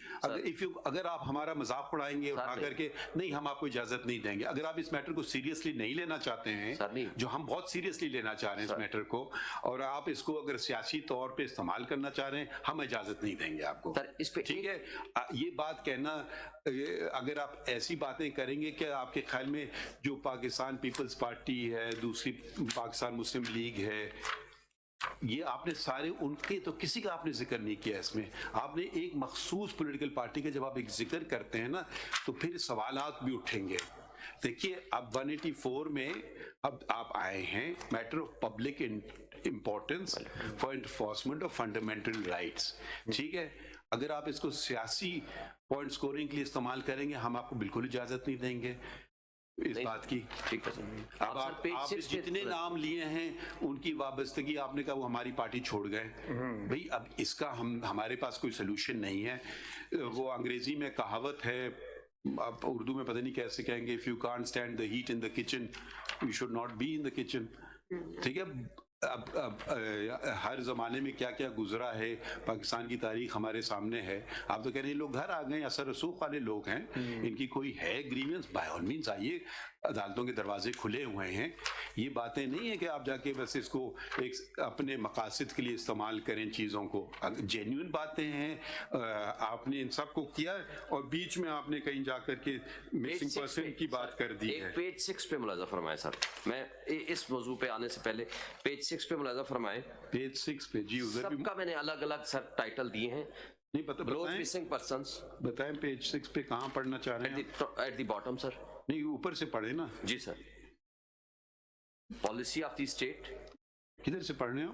S7: अगर आप हमारा मजाक उड़ाएंगे उठा करके, नहीं हम आपको इजाजत नहीं देंगे। अगर आप इस मैटर को सीरियसली नहीं लेना चाहते हैं, जो हम बहुत सीरियसली लेना चाह रहे हैं इस मैटर को, और आप इसको अगर सियासी तौर पे इस्तेमाल करना चाह रहे हैं, हम इजाजत नहीं देंगे आपको। ठीक है, ये बात कहना, अगर आप ऐसी बातें करेंगे कि आपके ख्याल में जो पाकिस्तान पीपल्स पार्टी है, दूसरी पाकिस्तान मुस्लिम लीग है, ये आपने सारे उनके, तो किसी का आपने जिक्र नहीं किया इसमें। आपने एक मखसूस पॉलिटिकल पार्टी का जब आप एक जिक्र करते हैं ना, तो फिर सवालात भी उठेंगे। देखिए अब 184 में अब आप आए हैं, matter of public importance for enforcement of fundamental rights. ठीक है, अगर आप इसको सियासी पॉइंट स्कोरिंग के लिए इस्तेमाल करेंगे, हम आपको बिल्कुल इजाजत नहीं देंगे इस बात की।
S4: ठीक है सर।
S7: अब आप जितने नाम लिए हैं उनकी वाबस्तगी, आपने कहा वो हमारी पार्टी छोड़ गए, भाई अब इसका हमारे पास कोई सोल्यूशन नहीं है। वो अंग्रेजी में कहावत है, आप उर्दू में पता नहीं कैसे कहेंगे, if you can't stand the heat in the kitchen you should not be in the kitchen. ठीक है, अब हर जमाने में क्या क्या गुजरा है, पाकिस्तान की तारीख हमारे सामने है। आप तो कह रहे हैं लोग घर आ गए, असर रसूख वाले लोग हैं, इनकी कोई है ग्रीवेंस, बाय ऑल मीन्स आइए, अदालतों के दरवाजे खुले हुए हैं। ये बातें नहीं है कि आप जाके बस इसको एक अपने मकासद के लिए इस्तेमाल करें चीज़ों को। जेन्युइन बातें हैं, आपने इन सब को किया, और बीच में आपने कहीं जाकर के मिसिंग पर्सन की बात कर दी है।
S4: पेज 6 पे मुलाजा फरमाए सर, मैं इस मौजू पे आने से पहले पेज 6 पे मुलाजा फरमाए।
S7: पेज 6 पे जी, उधर भी
S4: सबका मैंने अलग अलग सर टाइटल दिए हैं।
S7: नहीं पता,
S4: बताएं मिसिंग पर्संस,
S7: बताएं पेज 6 पे कहाँ पढ़ना चाह रहे हैं?
S4: At the bottom sir.
S7: नहीं ऊपर से पढ़े ना
S4: जी sir. Policy of the state,
S7: किधर से पढ़ रहे हो?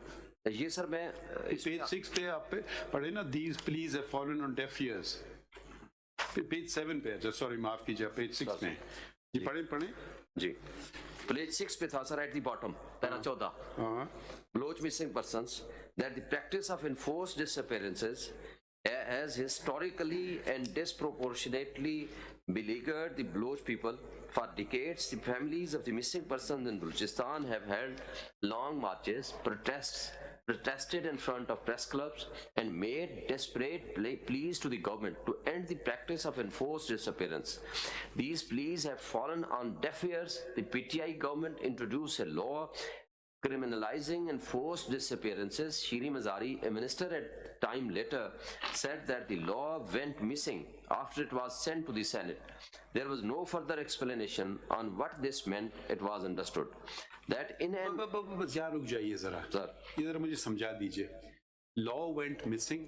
S4: ये सर मैं
S7: पेज 6 पे आप पे पढ़े ना, these please have fallen on def years. Page 7 पे है, सॉरी माफ कीजिए, पेज 6 में जी, पढ़े
S4: जी। पेज 6 पे था sir, eight the bottom para 14,
S7: हाँ,
S4: Bloch missing persons, that the practice of enforced disappearances has historically and disproportionately beleaguered the Baloch people. For decades, the families of the missing persons in Balochistan have held long marches, protested in front of press clubs, and made desperate pleas to the government to end the practice of enforced disappearance. These pleas have fallen on deaf ears. The PTI government introduced a law criminalizing enforced disappearances. Shiri Mazari, a minister at time later, said that the law went missing after it was sent to the Senate. There was no further explanation on what this meant. It was understood that in an
S7: बस यहाँ रुक जाइए जरा
S4: Sir.
S7: इधर मुझे समझा दीजिए law went missing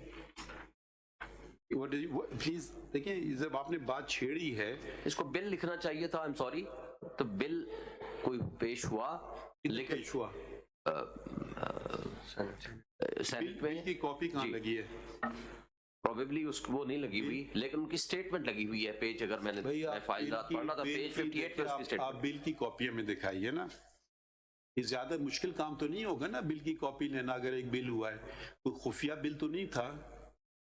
S7: please देखिए जब आपने बात छेड़ी है
S4: इसको बिल लिखना चाहिए था. I'm sorry. तो बिल कोई पेश हुआ लेकिन
S7: पेश हुआ
S4: सेनेट
S7: बिल
S4: में
S7: की कॉपी कहाँ
S4: जी.
S7: लगी है
S4: प्रोबेबली उसको वो नहीं लगी हुई, लेकिन उनकी स्टेटमेंट लगी हुई है. पेज अगर मैंने
S7: भैया
S4: फाइल रात पढ़ा था, पेज 58 पे उसकी
S7: आप
S4: स्टेटमेंट.
S7: बिल की कॉपी हमें दिखाइए ना. ये ज्यादा मुश्किल काम तो नहीं होगा ना बिल की कॉपी लेना. अगर एक बिल हुआ है कोई खुफिया बिल तो नहीं था.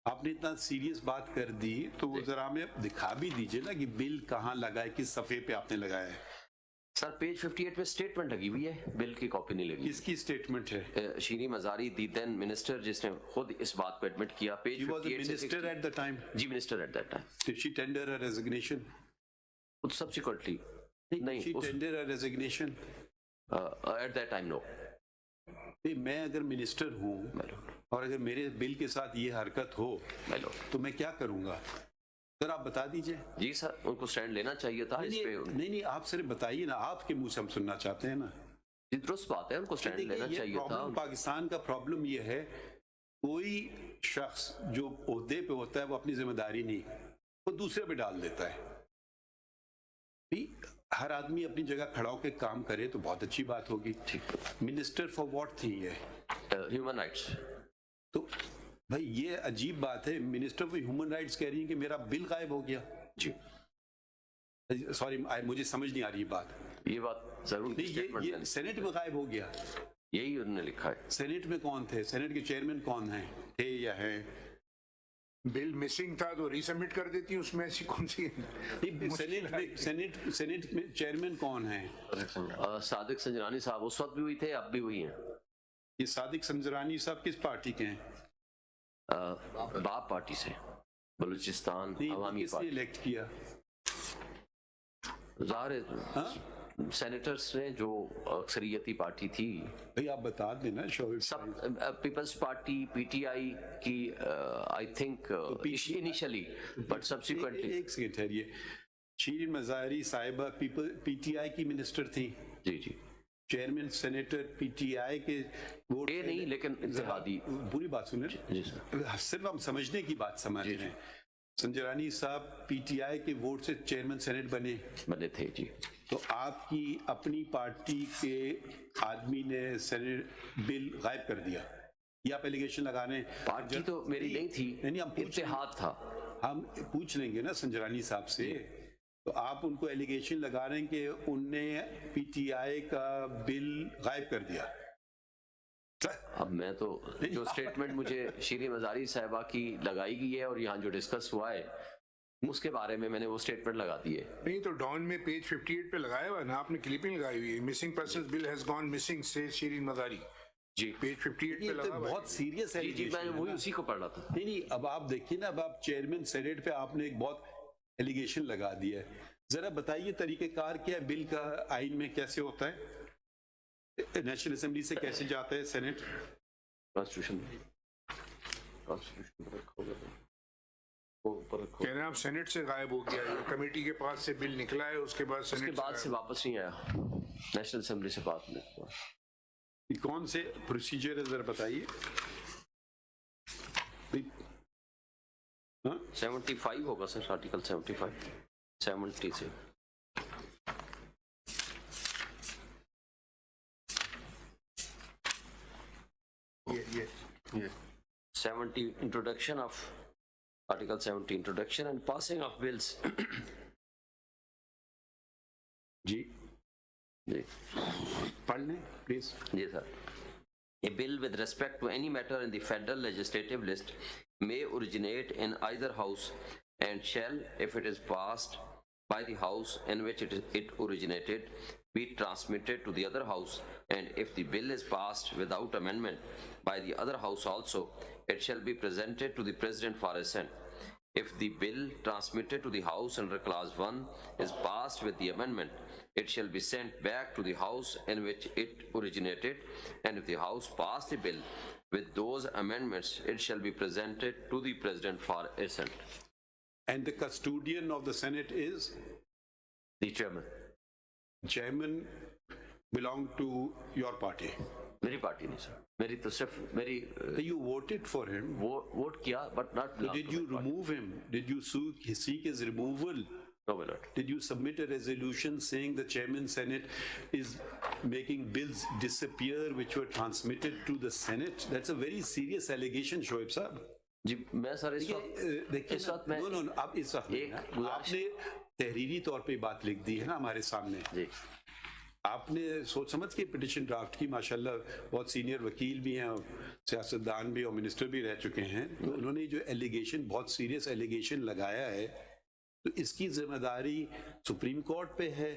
S7: आपने इतना सीरियस बात कर दी तो वो जरा हमें दिखा भी दीजिए ना कि बिल कहाँ लगा है, किस सफे पे आपने लगाया है.
S4: सर पेज 58 पे स्टेटमेंट लगी हुई है, बिल की कॉपी नहीं लगी.
S7: किसकी स्टेटमेंट है?
S4: शीरी मजारी दी देन मिनिस्टर जिसने खुद इस बात को एडमिट किया. पेज
S7: She was a
S4: 58 से
S7: minister
S4: 60
S7: at the time.
S4: जी minister at that time.
S7: Did she tender her resignation?
S4: Subsequently नहीं
S7: She tender her resignation.
S4: At that time no.
S7: नहीं, मैं अगर मिनिस्टर हूँ और अगर मेरे बिल के साथ ये हरकत हो तो मैं क्या करूँगा? सर आप बता दीजिए.
S4: जी सर उनको स्टैंड लेना चाहिए था इस पे.
S7: नहीं आप सिर्फ बताइए ना, आपके मुंह से हम सुनना चाहते हैं ना.
S4: जी दुरुस्त बात है, उनको स्टैंड लेना
S7: ये
S4: चाहिए था.
S7: प्रॉब्लम पाकिस्तान का प्रॉब्लम ये है कोई शख्स जो ओहदे पे होता है वो अपनी जिम्मेदारी नहीं वो दूसरे पे डाल देता है. भी हर आदमी अपनी जगह खड़ा होकर काम करे तो बहुत अच्छी बात होगी. मिनिस्टर फॉर व्हाट थी ये?
S4: Human rights.
S7: तो भाई ये अजीब बात है. मिनिस्टर फॉर ह्यूमन राइट्स कह रही है कि मेरा बिल गायब हो गया.
S4: जी
S7: सॉरी मुझे समझ नहीं आ रही बात.
S4: ये बात जरूर
S7: नहीं ये सेनेट में गायब हो गया.
S4: यही उन्होंने लिखा है.
S7: सेनेट में कौन थे? सेनेट के चेयरमैन कौन हैं? थे या हैं?
S5: बिल मिसिंग था तो रीसबमिट कर देती उसमें ऐसी कौन सी
S7: सेनेट में चेयरमैन कौन है?
S4: सादिक संजरानी साहब उस वक्त भी हुई थे, अब भी हुई हैं.
S7: ये सादिक संजरानी साहब किस पार्टी के हैं?
S4: बाप पार्टी से, बलूचिस्तान अवामी
S7: किसने
S4: पार्टी.
S7: इलेक्ट किया?
S4: ज़ाहिर है सेनेटर्स ने जो अक्सरियती पार्टी थी.
S7: भाई आप बता देना.
S4: सब पीपल्स पार्टी पीटीआई की I think initially but subsequently.
S7: एक सेकंड ठहरिए. शीरीन मज़ारी साहिबा पीटीआई की मिनिस्टर थी.
S4: जी जी
S7: चेयरमैन सेनेटर पीटीआई के वोट
S4: ये नहीं लेकिन इत्तेहादी.
S7: पूरी बात सुने.
S4: जी सर.
S7: सिर्फ हम समझने की बात समझ रहे हैं. संजरानी साहब पीटीआई के वोट से चेयरमैन सेनेट बने
S4: थे. जी
S7: तो आपकी अपनी पार्टी के आदमी ने सेनेट बिल गायब कर दिया. ये आप एलिगेशन लगा रहे हैं.
S4: पार्टी तो मेरी नहीं थी,
S7: नहीं हम
S4: इत्तेहाद था.
S7: हम पूछ लेंगे ना संजरानी साहब से. तो आप उनको एलिगेशन लगा रहे हैं कि उनने पीटीआई का बिल गायब कर दिया.
S4: अब मैं तो जो स्टेटमेंट मुझे शीरी मजारी साहिबा की लगाई गई है और यहाँ जो डिस्कस हुआ है उसके बारे में मैंने वो स्टेटमेंट लगा दी है.
S5: नहीं तो डॉन में पेज 58 पे लगाया हुआ ना आपने, क्लिपिंग लगाई हुई है. Missing persons bill has gone missing से शीरीन मजारी.
S4: जी
S5: पेज 58 पे
S7: ये
S5: लगा
S7: तो
S5: हुआ है.
S7: बहुत सीरियस है.
S4: जी जी मैं वही उसी को पढ़ रहा था.
S7: नहीं अब आप देखिए ना, अब आप चेयरमैन सेनेट पे आपने एक बहुत एलिगेशन लगा दिया है. जरा बताइए तरीकेकार क्या है बिल का? आइन में कैसे होता है? नेशनल असेंबली से कैसे जाता है सेनेट?
S4: कॉन्स्टिट्यूशन
S5: कह रहे हैं आप सेनेट से गायब हो गया है. कमेटी के पास से बिल निकला है उसके बाद
S4: उसके
S5: सेनेट
S4: बाद से वापस नहीं आया. नेशनल असेंबली से बात नहीं.
S7: ये कौन से प्रोसीजर है जरा बताइए.
S4: 75 होगा सर, आर्टिकल 75 70 से.
S5: ये
S4: 70 introduction of Article 70 introduction and passing of bills.
S7: जी
S4: जी
S7: पढ़ लें प्लीज.
S4: जी sir. A bill with respect to any matter in the federal legislative list may originate in either house and shall, if it is passed by the house in which it originated, be transmitted to the other house, and if the bill is passed without amendment by the other house also, it shall be presented to the President for assent. If the bill transmitted to the House under Clause 1 is passed with the amendment, it shall be sent back to the House in which it originated, and if the House pass the bill with those amendments, it shall be presented to the President for assent.
S3: And the custodian of the Senate is?
S4: The chairman.
S3: Chairman belong to your party.
S4: मेरी party नहीं sir, मेरी तो सिर्फ मेरी
S3: You voted for him.
S4: Vote किया, but not.
S3: So did you remove him? Did you seek his removal?
S4: No, my lord.
S3: Did you submit a resolution saying the chairman Senate is making bills disappear which were transmitted to the Senate? That's a very serious allegation, Shoaib Saab.
S4: जी मैं sir इस वक्त मैं
S3: No, आप इस वक्त नहीं ना। आपने तहरीरी तौर पे बात लिख दी है ना हमारे सामने।
S4: जी
S3: आपने सोच समझ के पिटिशन ड्राफ्ट की, माशाल्लाह बहुत सीनियर वकील भी हैं, सियासतदान भी और मिनिस्टर भी रह चुके हैं, तो उन्होंने जो एलिगेशन, बहुत सीरियस एलिगेशन लगाया है, तो इसकी जिम्मेदारी सुप्रीम कोर्ट पे है।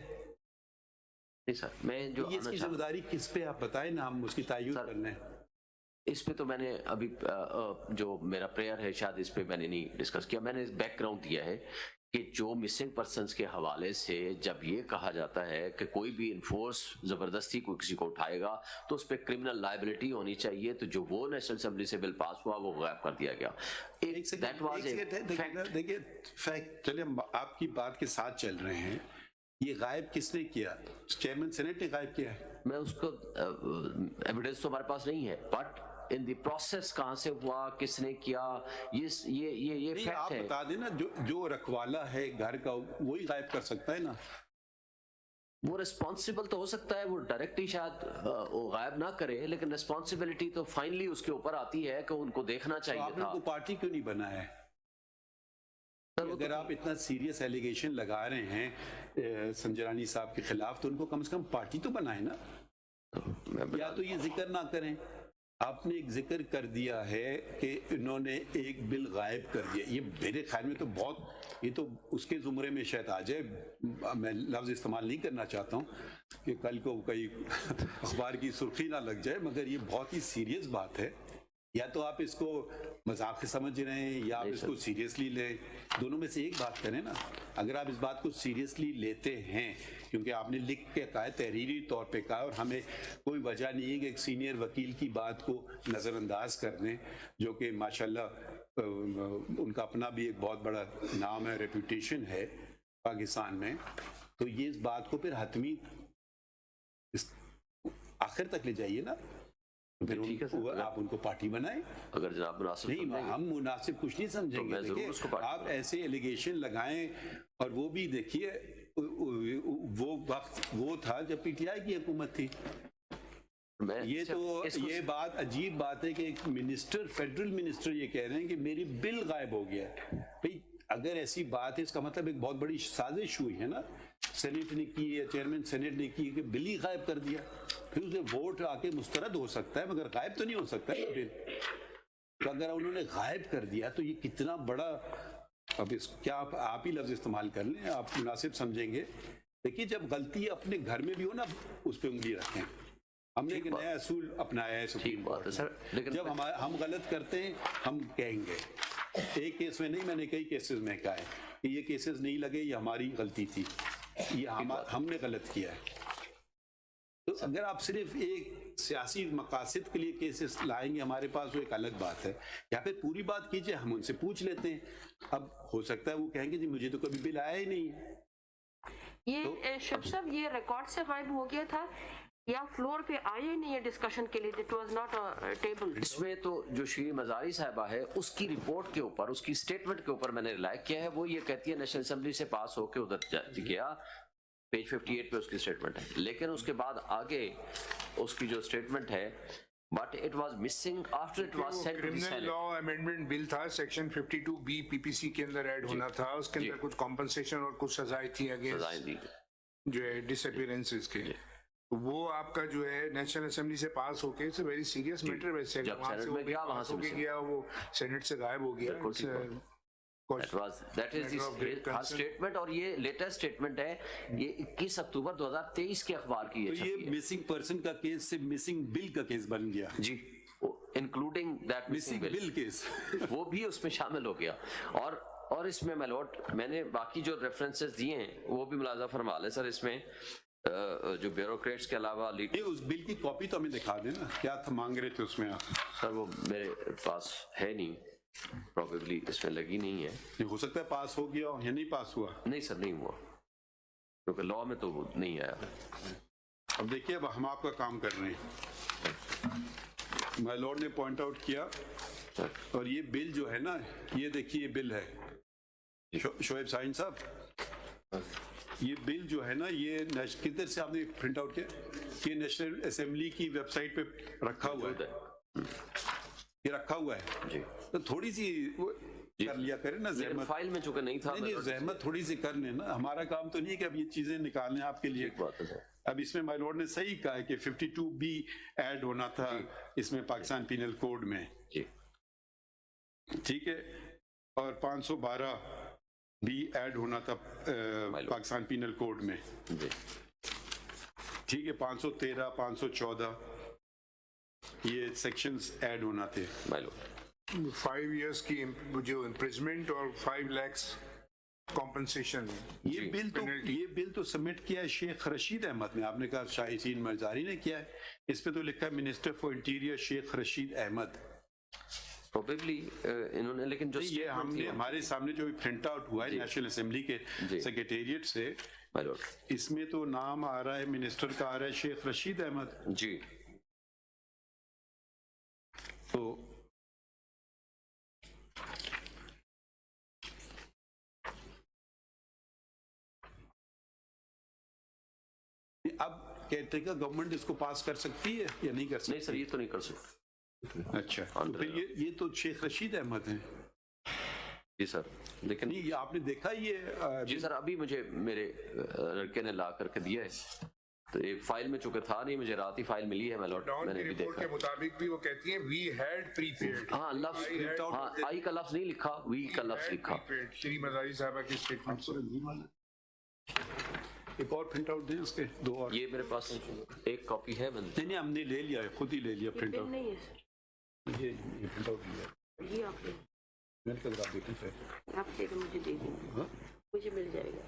S4: नहीं सर, मैं जो
S3: ये इसकी जिम्मेदारी किस पे आप बताएं ना, हम उसकी तायुद करने।
S4: इस पे तो मैंने अभी जो मेरा प्रेयर है शायद इस पे मैंने नहीं डिस्कस किया, मैंने बैकग्राउंड दिया है कि जो मिसिंग पर्सन्स के हवाले से जब ये कहा जाता है कि कोई भी इन्फोर्स जबरदस्ती कोई किसी को उठाएगा तो उस पर क्रिमिनल लायबिलिटी होनी चाहिए, तो जो वो नेशनल असेंबली से बिल पास हुआ वो गायब कर दिया गया।
S3: देखिए फैक्ट, चलिए हम आपकी बात के साथ चल रहे हैं, ये गायब किसने किया? चेयरमैन सेनेट ने गायब किया है।
S4: मैं उसको एविडेंस तो हमारे पास नहीं है, बट इन द प्रोसेस कहां से हुआ, किसने किया, ये फैक्ट
S3: आप
S4: है।
S3: बता देना, जो रखवाला है घर का वही गायब कर सकता है ना।
S4: वो रिस्पॉन्सिबल तो हो सकता है, वो डायरेक्टली शायद वो गायब ना करे, लेकिन रिस्पॉन्सिबिलिटी तो फाइनली उसके ऊपर आती है कि उनको देखना चाहिए
S3: आपने
S4: था।
S3: उनको पार्टी क्यों नहीं बनाया है? अगर आप इतना सीरियस एलिगेशन लगा रहे हैं संजरानी साहब के खिलाफ, तो उनको कम से कम पार्टी तो बनाए ना, या तो ये जिक्र ना करें। आपने एक जिक्र कर दिया है कि इन्होंने एक बिल गायब कर दिया, ये मेरे ख्याल में तो बहुत, ये तो उसके जुमरे में शायद आ जाए, मैं लफ्ज़ इस्तेमाल नहीं करना चाहता हूँ कि कल को कई अखबार की सुर्खी ना लग जाए, मगर ये बहुत ही सीरियस बात है। या तो आप इसको मजाक समझ रहे हैं या आप इसको सीरियसली लें, दोनों में से एक बात करें ना। अगर आप इस बात को सीरियसली लेते हैं, क्योंकि आपने लिख के कहा है, तहरीरी तौर पे कहा, और हमें कोई वजह नहीं है कि एक सीनियर वकील की बात को नज़रअंदाज कर दें, जो कि माशाल्लाह उनका अपना भी एक बहुत बड़ा नाम है, रेपुटेशन है पाकिस्तान में, तो ये इस बात को फिर हतमी आखिर तक ले जाइए ना, फिर आप उनको पार्टी बनाएं।
S4: अगर जनाब मुनासिब
S3: नहीं, हम मुनासिब कुछ नहीं समझेंगे। देखिए, आप ऐसे एलिगेशन लगाएं, और वो भी देखिए वो वक्त वो था जब पीटीआई की हुकूमत थी। ये तो ये बात अजीब बात है कि एक मिनिस्टर, फेडरल मिनिस्टर ये कह रहे हैं कि मेरी बिल गायब हो गया। भाई अगर ऐसी बात है, इसका मतलब एक बहुत बड़ी साजिश हुई है ना, सेनेट ने की है, चेयरमैन सेनेट ने की कि बिल ही गायब कर दिया। फिर उसे वोट आके मुस्तरद हो सकता है, मगर गायब तो नहीं हो सकता है बिल। तो अगर उन्होंने गायब कर दिया तो ये कितना बड़ा, अब इस क्या आप ही लफ्ज इस्तेमाल कर लें, आप मुनासिब समझेंगे। देखिए, जब गलती अपने घर में भी हो ना, उस पर उंगली रखें। हमने एक नया असूल अपनाया है सुप्रीम कोर्ट में, जब हम गलत करते हैं हम कहेंगे, एक केस में नहीं, मैंने कई केसेस में कहा है कि ये केसेस नहीं लगे, ये हमारी गलती थी, ये हमने गलत किया है। तो अगर आप सिर्फ एक सियासी मकासद के लिए केसेस लाएंगे हमारे पास, वो एक अलग बात है। या फिर पूरी बात कीजिए, हम उनसे पूछ लेते हैं। अब हो सकता है वो कहेंगे जी मुझे तो कभी बिल आया ही नहीं है।
S2: ये शब साहब, ये रिकॉर्ड से गायब हो गया था या फ्लोर पे आए नहीं है डिस्कशन के लिए? It was not a table.
S4: इसमें तो जो श्री मजारी साहिबा है, उसकी रिपोर्ट के ऊपर, उसकी स्टेटमेंट के ऊपर मैंने रिलाई किया है। वो ये कहती है नेशनल असेंबली से पास होकर उधर गया, पेज 58 पे उसकी स्टेटमेंट है। लेकिन उसके बाद आगे उसकी जो स्टेटमेंट है, but it was missing after it was sent to the
S5: criminal law amendment bill था, सेक्शन 52B पीपीसी के अंदर ऐड होना था, उसके अंदर कुछ कॉम्पनसेशन और कुछ सजाएं थी अगेंस्ट जो है डिसअपीयरेंसेस के। वो आपका जो है नेशनल असेंबली से पास होके इट्स वेरी सीरियस मैटर वैसे
S4: जब
S5: वहाँ
S4: सेनेट
S5: से
S4: में
S5: वो
S4: गया, वहाँ
S5: पास
S4: से
S5: होके
S4: भी
S5: गया वो सेनेट से गायब हो गया
S4: बिल्कुल ठीक बात। That is
S5: matter of great
S4: his
S5: concern.
S4: Statement, और ये लेटेस्ट स्टेटमेंट है, ये 21 अक्टूबर 2023 के अखबार की
S7: तो
S4: है,
S7: ये मिसिंग पर्सन का केस से मिसिंग बिल का केस बन गया,
S4: जी, including that
S7: missing bill case.
S4: वो भी उसमें शामिल हो गया। और इसमें मैलोट मैंने बाकी जो रेफरेंसेस दिए हैं वो भी मुलाजा फरमा ले सर। इसमें जो ब्यूरोक्रेट्स के अलावा
S7: ये उस बिल की कॉपी तो हमें दिखा देना, क्या था मांग रहे थे उसमें आप?
S4: सर वो मेरे पास है नहीं, प्रोबेबली इसमें लगी नहीं है।
S7: ये हो सकता है पास हो गया हो या नहीं पास हुआ।
S4: नहीं सर, नहीं हुआ, क्योंकि लॉ में तो वो नहीं आया।
S3: अब देखिए, अब हम आपका काम कर रहे हैं। माय लॉर्ड ने पॉइंट आउट किया, और ये बिल जो है ना, ये देखिए ये बिल है शोएब साइन साहब, ये बिल जो है ना, ये किधर से आपने प्रिंट आउट किया? ये नेशनल असेंबली की वेबसाइट पे रखा हुआ है, ये रखा हुआ है
S4: जी।
S3: तो थोड़ी सी वो कर लिया करें ना,
S4: लेकिन
S3: जहमत।
S4: फाइल में चूंकि नहीं था,
S3: नहीं, जहमत थोड़ी सी कर लेना, हमारा काम तो नहीं है कि अब ये चीजें निकालने आपके लिए।
S4: ठीक बात है सर।
S3: अब इसमें माय लॉर्ड ने सही कहा है कि 52B ऐड होना था इसमें पाकिस्तान पीनल कोड में,
S4: जी
S3: ठीक है, और 512 भी ऐड होना था पाकिस्तान पीनल कोड में,
S4: जी,
S3: ठीक है, 513 514 ये सेक्शंस ऐड होना थे।
S4: माइलो
S5: 5 years की जो इम्प्रिजमेंट और 5 lakhs कॉम्पनसेशन।
S3: ये बिल तो सबमिट किया है शेख रशीद अहमद ने, आपने कहा शाहीन मरजारी ने किया है, इस पे तो लिखा है minister for interior Sheikh Rashid Ahmed.
S4: Probably इन्होंने, लेकिन जो
S3: ये हमने हमारे सामने जो प्रिंट आउट हुआ है नेशनल असेंबली के
S4: जी।
S3: सेक्रेटेरिएट से,
S4: माइलो
S3: इसमें तो नाम आ रहा है मिनिस्टर का, आ रहा है शेख रशीद अहमद।
S4: जी,
S3: तो अब कहते हैं कि गवर्नमेंट इसको पास कर सकती है या नहीं कर
S4: नहीं सर,
S3: सकती?
S4: ये तो नहीं कर सकते।
S3: अच्छा, तो फिर ये तो शेख रशीद अहमद हैं।
S4: जी सर, लेकिन
S3: नहीं, ये आपने देखा ये
S4: जी सर, अभी मुझे मेरे लड़के ने ला करके दिया है, तो एक फाइल में चूंकि था नहीं, मुझे रात ही फाइल मिली है मैलोट,
S5: डॉन
S4: मैंने
S5: की
S4: भी
S5: रिपोर्ट
S4: देखा।
S5: के मुताबिक भी वो कहती हैं वी हैड प्रीपेड।
S4: हाँ लफ्ज, हाँ आई का लफ्ज नहीं लिखा, वी का लफ्ज लिखा।
S5: श्री मजारी साहबा की स्टेटमेंट।
S3: एक और प्रिंट आउट दें उसके, दो और।
S4: ये मेरे पास एक कॉपी है, मैंने
S3: नहीं, हमने ले लिया है, खुद ही ले लिया प्रिंट
S2: बिल
S3: आउट।
S2: नहीं है सर,
S3: ये प्रिंट आउट लिया,
S2: ये आप ले,
S3: मैंने कहा आप देखें फिर।
S2: आप दे दो, मुझे दे देंगे, मुझे मिल जाएगा।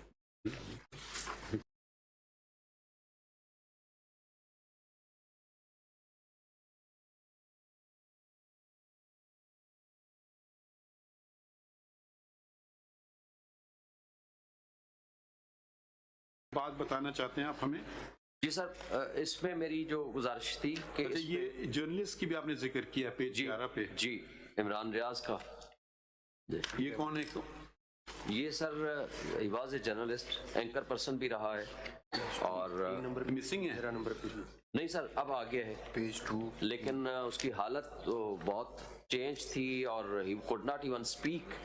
S3: बात बताना चाहते हैं आप हमें?
S4: जी सर, इसमें मेरी जो गुजारिश थी कि
S3: अच्छा, ये जर्नलिस्ट की भी आपने जिक्र किया पेज 11 पे।
S4: जी, इमरान रियाज का,
S3: ये कौन है?
S4: ये sir he was a journalist, anchor person भी रहा है, और
S3: मिसिंग है
S4: नहीं सर अब आ गया है
S5: पेज 2।
S4: लेकिन उसकी हालत तो बहुत चेंज थी, और he could not even speak,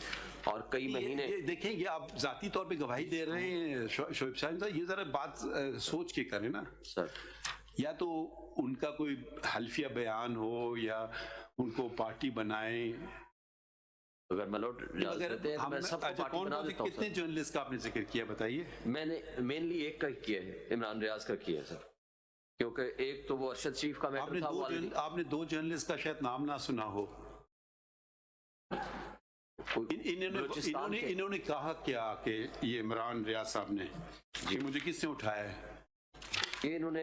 S4: और कई महीने।
S7: ये देखें, ये आप जाती तौर पे गवाही दे रहे हैं शोएब साहब, ये जरा बात सोच के करें ना
S4: सर।
S7: या तो उनका कोई हल्फिया बयान हो या उनको पार्टी बनाए।
S4: अगर मैलोट इजाजत देते हैं तो मैं सबको
S7: अच्छा,
S4: पार्टी बना देता हूं
S7: कितने
S4: सर।
S7: जर्नलिस्ट का आपने जिक्र किया, बताइए।
S4: मैंने मेनली एक का ही किया है, इमरान रियाज का किया है सर, क्योंकि एक तो वो अरशद शरीफ का मैटर था, वो
S7: आपने दो जर्नलिस्ट का शायद नाम ना सुना हो। इन्होंने कहा क्या कि ये इमरान रियाज साहब ने, ये मुझे किसने उठाया है?
S4: ये इन्होंने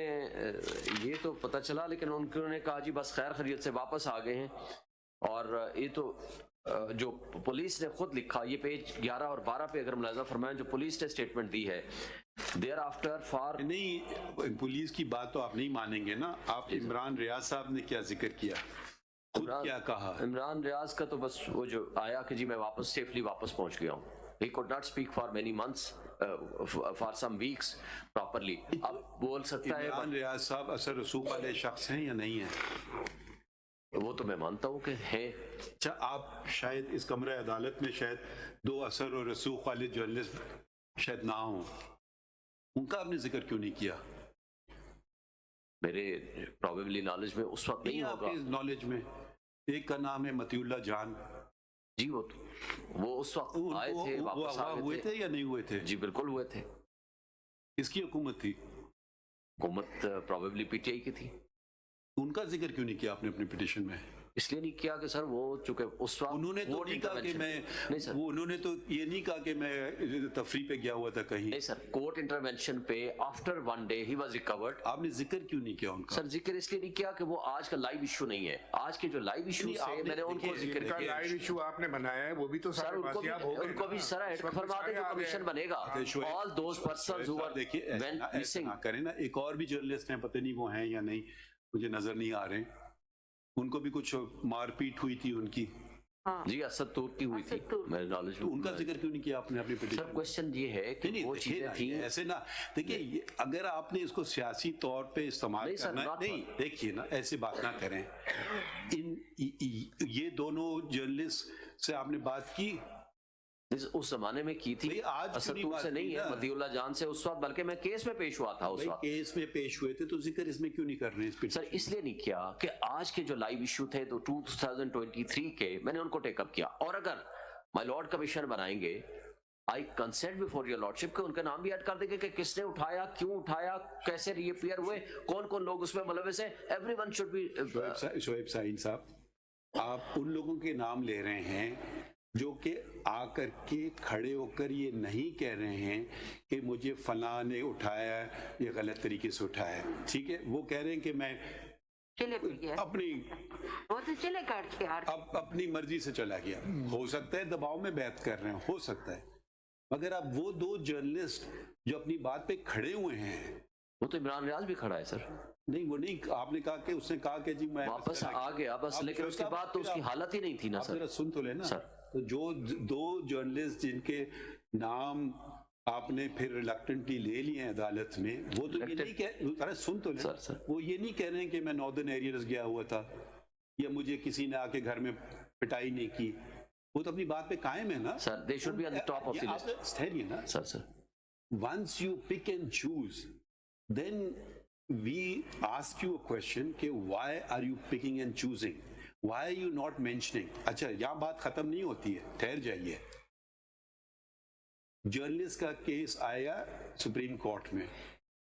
S4: ये तो पता चला, लेकिन उन्होंने कहा जी बस खैर खैरियत से वापस आ गए हैं, और ये तो जो पुलिस ने खुद लिखा, ये पेज 11 और 12 पे अगर मुलाजा फरमाएं, जो पुलिस ने स्टेटमेंट दी है, देयर आफ्टर फॉर।
S7: नहीं, पुलिस की बात तो आप नहीं मानेंगे ना। आप इमरान रियाज साहब ने क्या जिक्र किया, खुद क्या कहा?
S4: इमरान रियाज का तो बस वो जो आया कि जी मैं वापस सेफली वापस पहुंच गया हूँ। He could not speak for many months, for some weeks properly. अब बोल सकता है,
S7: इमरान रियाज साहब असर रसूख वाले शख्स हैं या नहीं है?
S4: वो तो मैं मानता हूँ कि है।
S7: अच्छा, आप शायद इस कमरे अदालत में शायद दो असर और रसूख वाले जर्नलिस्ट शायद ना हो, उनका आपने जिक्र क्यों नहीं किया?
S4: میرے probably knowledge میں اس وقت نہیں ہوگا.
S7: आपके नॉलेज में एक का नाम है मतिउल्ला जान.
S4: جی وہ اس وقت آئے تھے, واپس آ
S7: हुए
S4: گئے
S7: थे یا نہیں ہوئے تھے؟
S4: جی بالکل ہوئے تھے.
S7: کس کی حکومت تھی؟
S4: حکومت probably پی ٹی آئی کی تھی.
S7: ان کا ذکر کیوں نہیں کیا آپ نے اپنی پٹیشن میں؟
S4: اس لیے نہیں کیا کہ سر وہ چونکہ اس وقت
S7: انہوں نے تو
S4: vote
S7: نہیں کہا کہ
S4: intervention-
S7: میں
S4: نہیں سر,
S7: وہ انہوں نے تو یہ نہیں کہا کہ میں تفریح پہ گیا ہوا تھا کہیں.
S4: نہیں سر, کورٹ انٹروینشن پہ after one day he was recorded.
S7: آپ نے ذکر کیوں نہیں کیا ان کا؟
S4: سر ذکر اس لیے نہیں کیا کہ وہ آج کا لائیو ایشو نہیں ہے. آج کے جو لائیو ایشو تھے میں نے ان کو ذکر
S5: کا
S4: کیا.
S5: لائیو ایشو آپ نے بنایا ہے وہ بھی تو
S4: سر
S5: سارے
S4: ان کو بھی
S5: بازیاب ہو گئے.
S4: ان کو بھی سر ایڈ فرما دیں جو کمیشن بنے گا. All those persons who are
S7: دیکھیے
S4: وینٹ
S7: ایسا
S4: مسنگ.
S7: نہ کریں نا. ایک اور بھی جرنلسٹ ہیں, پتہ نہیں وہ ہیں یا نہیں, مجھے نظر نہیں آ رہے. ان کو بھی کچھ مار پیٹ ہوئی تھی ان کی.
S4: جی اسد تور کی ہوئی تھی میرے نالج
S7: تو ان کا
S4: میں.
S7: ذکر کیوں نہیں کیا آپ نے اپنی
S4: سر
S7: پٹیشن؟
S4: کوشچن یہ ہے کہ وہ چیزیں تھیں.
S7: ایسے نہ دیکھیے, اگر آپ نے اس کو سیاسی طور پہ استعمال
S4: نہیں سر,
S7: کرنا
S4: not
S7: نہیں, دیکھیے نا ایسے بات نہ کریں. یہ دونوں جرنلسٹ سے آپ نے بات کی
S4: اس زمانے میں کی تھی.
S7: بھئی آج کیوں
S4: اسد
S7: نہیں
S4: تور
S7: بات
S4: سے
S7: کی
S4: نہیں ہے,
S7: نا؟
S4: مدی اللہ جان سے اس وقت, بلکہ میں کیس میں پیش ہوا تھا اس
S7: بھائی
S4: وقت.
S7: کیس میں پیش ہوئے تھے تو ذکر اس میں کیوں نہیں کر رہے ہیں اس
S4: سر
S7: پٹیشن؟
S4: اس لیے نہیں کیا کہ آج کے جو لائیو ایشو تھے تو 2023 کے میں نے ان کو ٹیک اپ کیا. اور اگر مائی لارڈ کمیشن بنائیں گے, آئی کنسنٹ بفور یور لارڈشپ کہ ان کا نام بھی ایڈ کر دیں گے کہ کس نے اٹھایا, کیوں اٹھایا, کیسے ری اپیئر ہوئے, کون کون لوگ اس میں ملوث ہیں. Everyone should be.
S7: Shoaib Saeed صاحب, آپ ان لوگوں کے نام لے رہے ہیں جو کہ آ کر کے کھڑے ہو کر یہ نہیں کہہ رہے ہیں کہ مجھے فلاں نے اٹھایا, یہ غلط طریقے سے اٹھایا. ٹھیک ہے, وہ کہہ رہے ہیں کہ میں
S2: چلے پہ گیا,
S7: اپنی
S2: وہ تو چلے کاٹ کے ہار.
S7: اپنی مرضی سے چلا گیا. ہو سکتا ہے دباؤ میں بیعت کر رہے ہیں, ہو سکتا ہے, مگر اب وہ دو جرنلسٹ جو اپنی بات پہ کھڑے ہوئے ہیں,
S4: وہ تو عمران ریاض بھی کھڑا ہے سر,
S7: نہیں وہ نہیں, آپ نے کہا کہ اس نے کہا کہ جی میں
S4: واپس آ گیا بس, لیکن اس کے بعد تو اس کی حالت ہی نہیں تھی نا
S7: آپ
S4: سر.
S7: ذرا سن تو لینا. تو جو دو جرنلسٹ جن کے نام آپ نے پھر ریلکٹنٹلی لے لیے ہیں عدالت میں, وہ تو یہ نہیں کہہ, ارے سن تو لینا, وہ یہ نہیں کہہ رہے ہیں کہ میں ناردرن ایریاز گیا ہوا تھا یا مجھے کسی نے آ کے گھر میں پٹائی نہیں کی. وہ تو اپنی بات پہ قائم ہے نا
S4: sir. They should be on the top of the list.
S7: ٹھہریے نا
S4: sir. Sir
S7: once you pick and choose, then we ask you a question کہ why are you picking and choosing, why are you not mentioning. اچھا یہاں بات ختم نہیں ہوتی ہے, ٹھہر جائیے. جرنلسٹ کا کیس آیا سپریم کورٹ میں.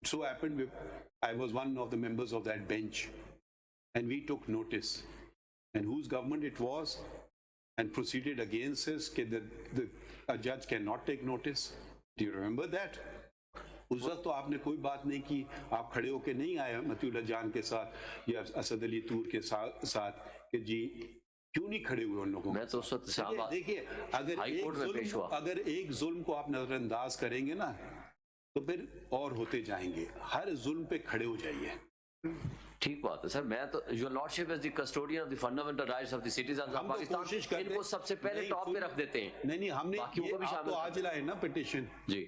S7: so happened I was one of the members of that bench and we took notice, and whose government it was, and proceeded against us کہ a judge cannot take notice. Do you remember that? اس وقت تو آپ نے کوئی بات نہیں کی, آپ کھڑے ہو کے نہیں آئے متی اللہ جان کے ساتھ یا اسد علی طور کے ساتھ کہ جی کیوں نہیں کھڑے ہوئے ان لوگوں.
S4: میں تو اس وقت
S7: دیکھیے اگر ایک ظلم کو آپ نظر انداز کریں گے نا تو پھر اور ہوتے جائیں گے. ہر ظلم پہ کھڑے ہو جائیے.
S4: ٹھیک بات ہے سر. میں تو your lordship as the custodian of the fundamental rights of the citizens of Pakistan, ان کو سب سے پہلے ٹاپ پہ رکھ دیتے ہیں.
S7: نہیں ہم نے
S4: باقیوں کو بھی
S7: آپ تو آج لائے نا پٹیشن.
S4: جی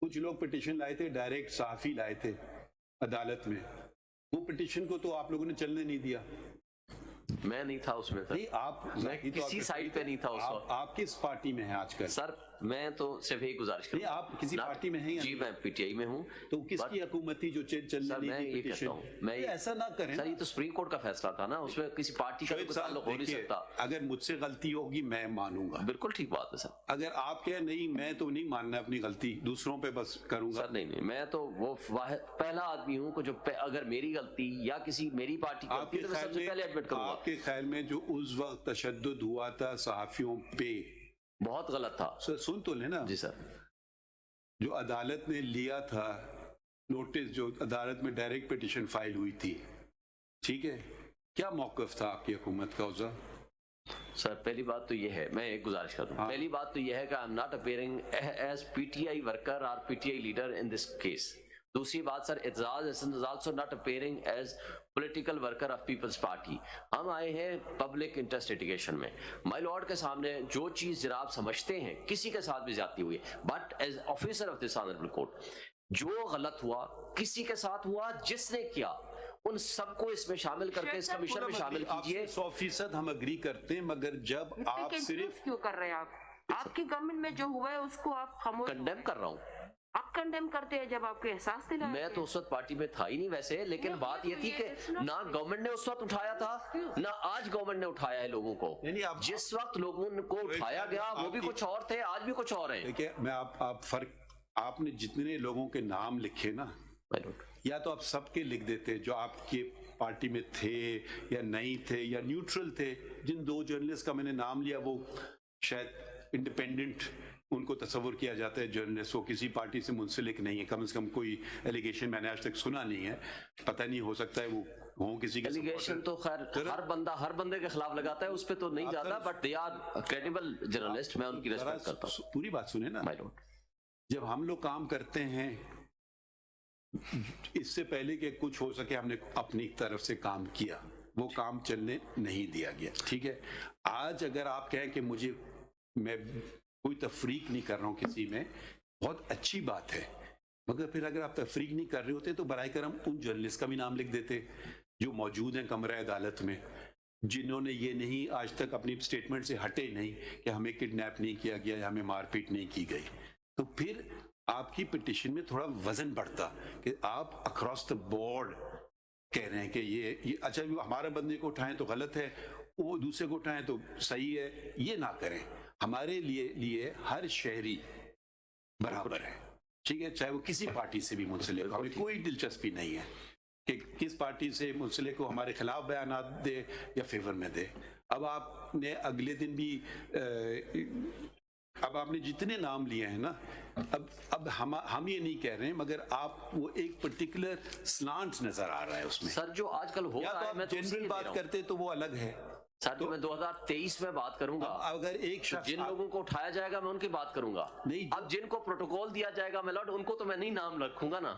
S7: کچھ لوگ پٹیشن لائے تھے, ڈائریکٹ صحافی لائے تھے عدالت میں. وہ پٹیشن کو تو آپ لوگوں نے چلنے نہیں دیا.
S4: میں نہیں تھا اس میں سر,
S7: نہیں آپ
S4: میں کسی سائٹ پہ نہیں تھا اس وقت.
S7: آپ کس پارٹی میں ہیں آج کل؟
S4: سر میں تو صرف ایک گزارش
S7: نہیں, آپ کسی پارٹی میں ہیں؟
S4: جی میں پی ٹی آئی میں ہوں.
S7: تو کس کی حکومت تھی جو چلنے نہیں دی پٹیشن؟ ایسا نہ کریں
S4: سر, یہ تو سپریم کورٹ کا فیصلہ تھا نا, اس میں کسی پارٹی کا کوئی تعلق ہو نہیں سکتا.
S7: اگر مجھ سے غلطی ہوگی میں مانوں گا.
S4: بالکل ٹھیک بات ہے سر.
S7: اگر آپ کہیں نہیں میں تو نہیں ماننا اپنی غلطی, دوسروں پہ بس کروں گا.
S4: سر نہیں, میں تو وہ پہلا آدمی ہوں کہ جو اگر میری غلطی یا کسی میری پارٹی کی غلطی تو میں سب سے پہلے ایڈمٹ کروں گا.
S7: آپ کے خیال میں جو اس وقت تشدد ہوا تھا صحافیوں پہ
S4: بہت غلط تھا.
S7: سن تو لینا.
S4: جی سر.
S7: جو عدالت نے لیا تھا نوٹس, جو عدالت میں ڈائریکٹ پٹیشن فائل ہوئی تھی, ٹھیک ہے, کیا موقف تھا آپ کی حکومت کا اس وقت؟
S4: سر پہلی بات تو یہ ہے, میں ایک گزارش کر دوں. پہلی بات تو یہ ہے کہ I am not appearing as P T I worker اور P T I leader in this case. دوسری بات sir, Aitzaz Ahsan is also not appearing as political worker of Peoples Party. ہم آئے ہیں پبلک انٹرسٹ لٹیگیشن میں. مائی لارڈ کے سامنے جو چیز جناب سمجھتے ہیں کسی کے ساتھ بھی زیادتی ہوئی, but as officer of this honourable court جو غلط ہوا کسی کے ساتھ ہوا, جس نے کیا ان سب کو اس میں شامل کر کے اس کمیشن میں شامل کیجیے.
S7: 100% ہم اگری کرتے ہیں, مگر جب آپ صرف
S2: کیوں کر رہے ہیں آپ کی گورنمنٹ میں جو ہوا ہے اس کو آپ خاموش
S4: کنڈیم کر رہا ہوں.
S2: अब कंडेम करते हैं जब आपको एहसास दिलाया
S4: मैं तो उस वक्त पार्टी में था ही नहीं वैसे, लेकिन
S2: नहीं,
S4: बात
S2: ये
S4: ये
S2: तो
S4: थी
S2: ये
S4: कि
S2: it's not
S4: ना
S2: true.
S4: गवर्नमेंट ने उस वक्त उठाया था ना आज गवर्नमेंट ने उठाया है लोगों को।
S3: नहीं, आप-
S4: जिस वक्त लोगों को उठाया गया वो भी कुछ और थे, आज भी कुछ और हैं।
S3: देखिए मैं आप फर्क, आपने जितने लोगों के नाम लिखे ना,
S4: I don't-
S3: या तो आप सबके लिख देते जो आपके पार्टी में थे या नहीं थे या न्यूट्रल थे। जिन दो जर्नलिस्ट का मैंने नाम लिया वो शायद इंडिपेंडेंट उनको तस्वुर किया जाता है जर्नलिस्ट, वो किसी पार्टी से मुंसलिक नहीं है, कम से कम कोई एलिगेशन मैंने आज तक सुना नहीं है। पता नहीं, हो सकता है वो हो किसी के
S4: एलिगेशन तो खैर हर बंदे के खिलाफ लगाता है, उस पे तो नहीं जाता, but they are credible journalist, मैं उनकी
S3: जरा
S4: रिस्पेक्ट करता हूँ।
S3: पूरी बात सुने ना।
S4: My lord.
S3: जब हम लोग काम करते हैं, इससे पहले कि कुछ हो सके हमने अपनी तरफ से काम किया, वो काम चलने नहीं दिया गया। ठीक है, आज अगर आप कहें कि मैं कोई तफरीक नहीं कर रहा हूं किसी में, बहुत अच्छी बात है, मगर फिर अगर आप तफरीक नहीं कर रहे होते तो बराए करम उन जर्नलिस्ट का भी नाम लिख देते जो मौजूद हैं कमरा अदालत में, जिन्होंने ये नहीं आज तक अपनी स्टेटमेंट से हटे नहीं कि हमें किडनैप नहीं किया गया या हमें मारपीट नहीं की गई। तो फिर आपकी पिटिशन में थोड़ा वजन बढ़ता कि आप अक्रॉस द बोर्ड कह रहे हैं कि ये अच्छा, हमारे बंदे को उठाएं तो गलत है, वो दूसरे को उठाएं तो सही है। ये ना करें। हमारे लिए हर शहरी बराबर है, ठीक है, चाहे वो किसी पार्टी से भी मुंसलिक हो, हमें कोई दिलचस्पी नहीं है कि किस पार्टी से मुंसलिक हो, हमारे खिलाफ बयानात दे या फेवर में दे। अब आपने अगले दिन भी अब आपने जितने नाम लिए हैं ना, अब हम ये नहीं कह रहे हैं, मगर आप वो एक पर्टिकुलर स्लांट नजर आ रहा है उसमें।
S4: सर जो आजकल हो
S3: या
S4: रहा
S3: तो
S4: है,
S3: आप
S4: मैं तो उसी
S3: जनरल
S4: के
S3: बात
S4: दे रहा हूं।
S3: करते तो वो अलग है।
S4: सर जो मैं 2023 में बात करूंगा,
S3: अगर एक शख्स
S4: जिन लोगों को उठाया जाएगा मैं उनकी बात करूंगा।
S3: नहीं,
S4: अब जिनको प्रोटोकॉल दिया जाएगा मैं लॉर्ड, उनको तो मैं नहीं नाम रखूंगा ना।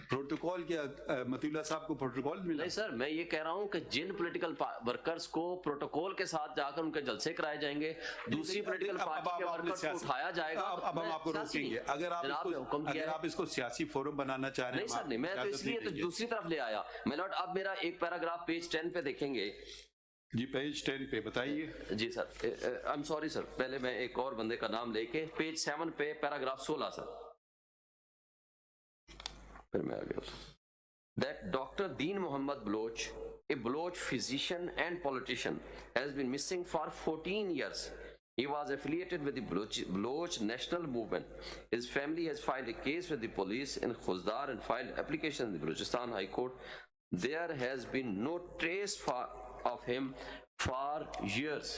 S3: प्रोटोकॉल क्या, मतीउल्लाह साहब को प्रोटोकॉल मिला?
S4: नहीं सर, मैं ये कह रहा हूं कि जिन पॉलिटिकल वर्कर्स को प्रोटोकॉल के साथ जाकर उनके जलसे कराए जाएंगे, दूसरी पॉलिटिकल पार्टी के वर्कर्स को उठाया जाएगा।
S3: अब हम आपको रोकेंगे अगर आप इसको सियासी फोरम बनाना चाह रहे हैं।
S4: नहीं सर, नहीं, मैं तो इसलिए तो दूसरी तरफ ले आया। मैं लॉर्ड अब मेरा एक पैराग्राफ पेज 10 पे देखेंगे
S3: जी, पेज 10 पे बताइए।
S4: जी sir, I am sorry sir, पहले मैं एक और बंदे का नाम लेके पेज 7 पे पैराग्राफ 16 सर, फिर मैं आ गया। That Dr. Deen Mohammed Baloch, a Baloch physician and politician, has been missing for 14 years. He was affiliated with the Baloch National Movement. His family has filed a case with the police in Khuzdar and filed application in the Balochistan High Court. There has been no trace of him for years.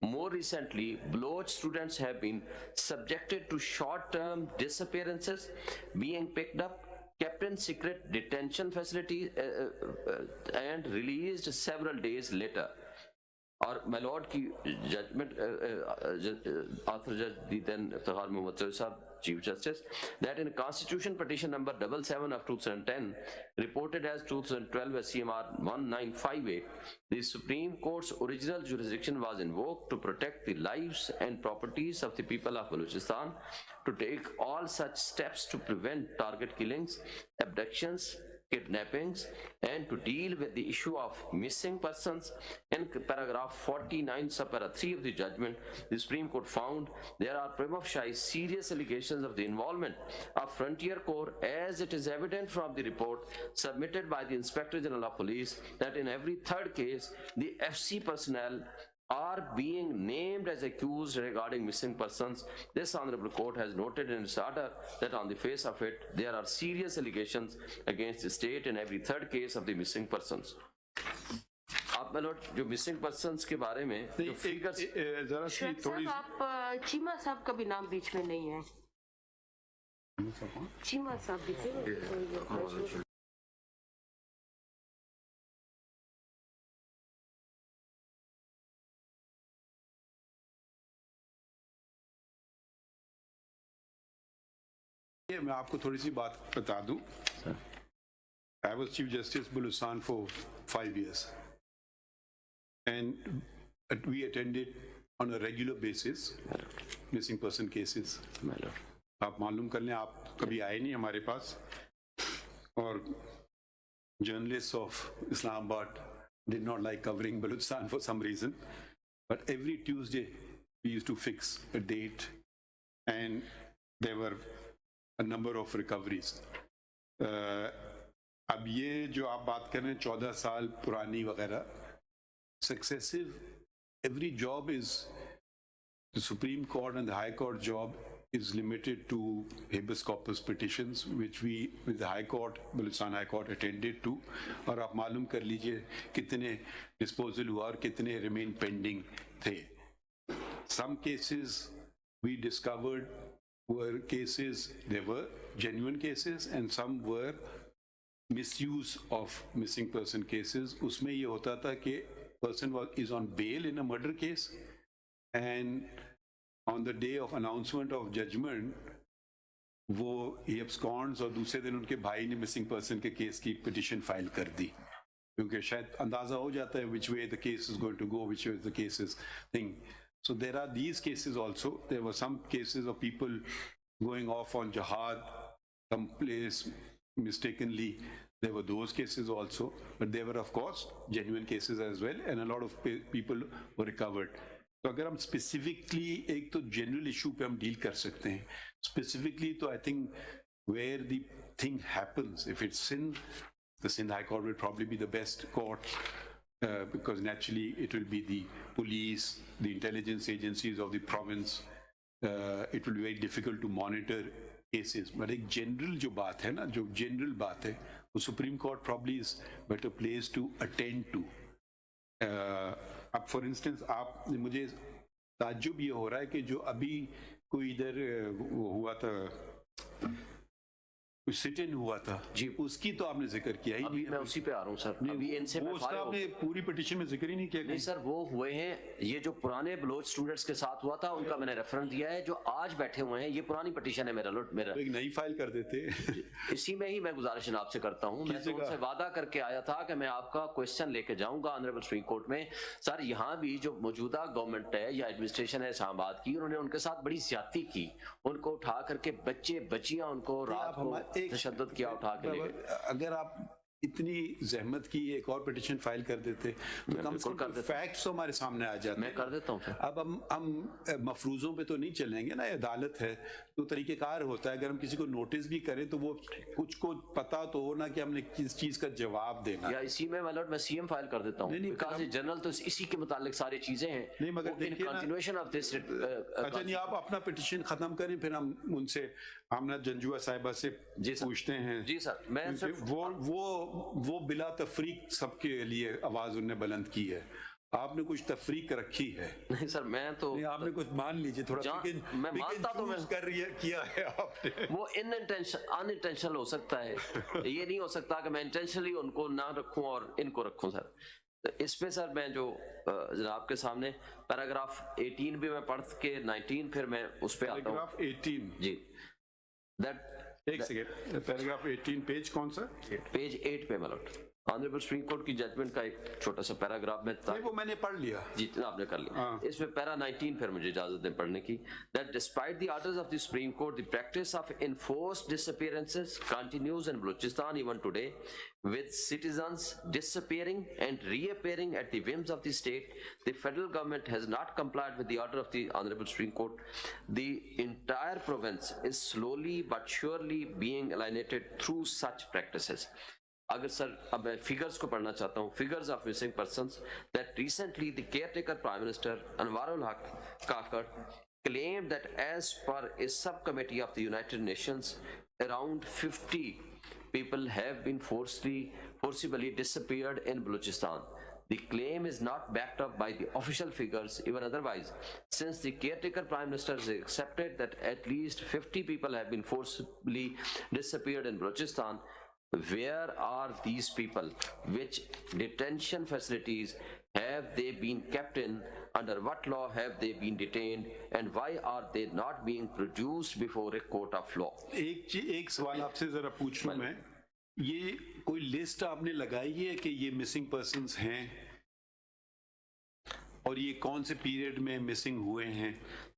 S4: More recently, Baloch students have been subjected to short-term disappearances, being picked up, kept in secret detention facilities and released several days later. और my lord की judgment author judge the then Iftikhar Mohammad Saud Sahab, Chief Justice, that in Constitution petition number 77 of 2010 reported as 2012 as CMR 1958, the Supreme Court's original jurisdiction was invoked to protect the lives and properties of the people of Balochistan, to take all such steps to prevent target killings, abductions, kidnappings, and to deal with the issue of missing persons. In paragraph 49 subpara 3 of the judgment, the Supreme Court found there are prima facie serious allegations of the involvement of Frontier Corps, as it is evident from the report submitted by the Inspector General of Police that in every third case the FC personnel are being named as accused regarding missing persons. This honorable court has noted in its order that on the face of it there are serious allegations against the state in every third case of the missing persons. आप मैं लोग जो missing persons के बारे में जो figures,
S3: जरा सी
S2: श्वेत
S3: थोड़ी
S2: साहब, आप चीमा साहब का भी नाम बीच में नहीं है। चीमा साहब भी थे।
S3: मैं आपको थोड़ी सी बात बता दूं। I was Chief Justice Balochistan for 5 years, and we attended on a regular basis missing person cases. आप मालूम कर लें, आप कभी आए नहीं हमारे पास, और journalists of Islamabad did not like covering Balochistan for some reason, but every Tuesday we used to fix a date, and there were a number of recoveries. अब ये जो आप बात कर रहे हैं 14 साल पुरानी वगैरह, successive, every job is, the Supreme Court and the High Court job is limited to habeas corpus petitions, which we, with the High Court, Balochistan High Court, attended to. और आप मालूम कर लीजिए कितने disposal हुआ और कितने remain pending थे. Some cases we discovered were cases, there were genuine cases, and some were misuse of missing person cases. उसमें ये होता था कि person is on bail in a murder case, and on the day of announcement of judgment वो he absconds और दूसरे दिन उनके भाई ने missing person के केस की petition फाइल कर दी, क्योंकि शायद अंदाजा हो जाता है which way the case is going to go, which way the case is thing. So there are these cases also. There were some cases of people going off on jihad someplace mistakenly. There were those cases also, but there were of course genuine cases as well, and a lot of people were recovered. तो अगर हम specifically एक तो general issue पे हम deal कर सकते हैं, specifically तो I think where the thing happens, if it's Sindh, the Sindh High Court will probably be the best court, because naturally it will be the police, the intelligence agencies of the province. It will be very difficult to monitor cases. But एक general जो बात है ना, जो general बात है, वो Supreme Court probably is better place to attend to. अब फॉर इंस्टेंस आप मुझे ताज्जुब ये हो रहा है कि जो अभी कोई इधर वो हुआ था, सिट इन हुआ था जी, उसकी तो आपने जिक्र किया ही
S4: अभी
S3: नहीं.
S4: मैं उसी पे आ रहा हूँ सर. अभी इनसे
S3: वो उसका आपने पूरी पिटीशन में जिक्र ही नहीं किया.
S4: नहीं सर, वो हुए हैं, ये जो पुराने बलोच स्टूडेंट्स के साथ हुआ था उनका मैंने रेफरेंस दिया है. जो आज बैठे हुए हैं ये पुरानी पिटीशन है मेरा
S3: तो एक नई फाइल कर देते.
S4: इसी में ही मैं गुजारिश आपसे करता हूँ. मैं तो उनसे वादा करके आया था कि मैं आपका क्वेश्चन लेके जाऊंगा ऑनरेबल सुप्रीम कोर्ट में. सर यहाँ भी जो मौजूदा गवर्नमेंट है या एडमिनिस्ट्रेशन है इस्लामाबाद की, उन्होंने उनके साथ बड़ी ज्यादती की. उनको उठा करके बच्चे बच्चियां उनको रात को तशद्दुद किया, उठा के ले गए.
S3: अगर आप इतनी जहमत की एक और पिटीशन फाइल कर देते तो कम से कम फैक्ट्स तो हमारे सामने आ जाते.
S4: मैं कर देता हूँ.
S3: अब हम मफरूजों पे तो नहीं चलेंगे ना, अदालत है तो तरीकेकार होता है. अगर हम किसी को नोटिस भी करें तो वो कुछ को पता तो हो ना कि हमने किस चीज का जवाब देना.
S4: या इसी में मैं सीएम फाइल कर देता हूँ, बिकॉज़ जनरल तो इसी के मुतालिक सारी चीजें हैं.
S3: नहीं मगर देखिए
S4: कंटिन्यूएशन ऑफ दिस.
S3: अच्छा नहीं, आप अपना पिटीशन खत्म करें, फिर हम उनसे आमना जंजुआ साहिबा से पूछते हैं.
S4: जी सर, मैं
S3: वो बिला तफरीक सबके लिए आवाज उन्होंने बुलंद की है. आपने कुछ तफरीक रखी है.
S4: नहीं सर, मैं तो
S3: नहीं, आपने कुछ मान लीजिए थोड़ा.
S4: मैं मानता तो मैं
S3: कर रही है किया है आपने.
S4: वो अनइंटेंशनल हो सकता है. ये नहीं हो सकता कि मैं इंटेंशनली उनको ना रखूं और इनको रखूं सर. तो इस पे सर मैं जो जनाब के सामने पैराग्राफ 18 भी मैं पढ़ के 19 फिर मैं उस पे आता हूँ.
S3: पैराग्राफ 18
S4: जी,
S3: एक सेकेंड. पैराग्राफ 18 पेज कौन सा?
S4: पेज 8 पे मतलब ऑनरेबल सुप्रीम कोर्ट की जजमेंट का एक छोटा सा पैराग्राफ में
S3: वो मैंने पढ़ लिया.
S4: जी आपने कर लिया. इसमें पैरा 19 फिर मुझे इजाजत दें पढ़ने की. That despite the orders of the Supreme Court, the practice of enforced disappearances continues in Balochistan even today, with citizens disappearing and reappearing at the whims of the state. The federal government has not complied with the order of the Honorable Supreme Court. The entire province is slowly but surely being alienated through such practices. अगर sir अब मैं figures को पढ़ना चाहता हूँ. Figures of missing persons that recently the caretaker prime minister Anwarul हक काकड़ claimed that as per a subcommittee of the United Nations, around 50 people have been forcibly disappeared in Balochistan. The claim is not backed up by the official figures even otherwise, since the caretaker prime minister has accepted that at least 50 people have been forcibly disappeared in Balochistan. Where are these people? Which detention facilities have they been kept in? Under what law have they been detained? And why are they not being produced before a court of law?
S3: एक सवाल आपसे जरा पूछ लूं मैं. ये कोई list आपने लगाई है कि ये मिसिंग पर्सन्स हैं और ये कौन से पीरियड में मिसिंग हुए हैं?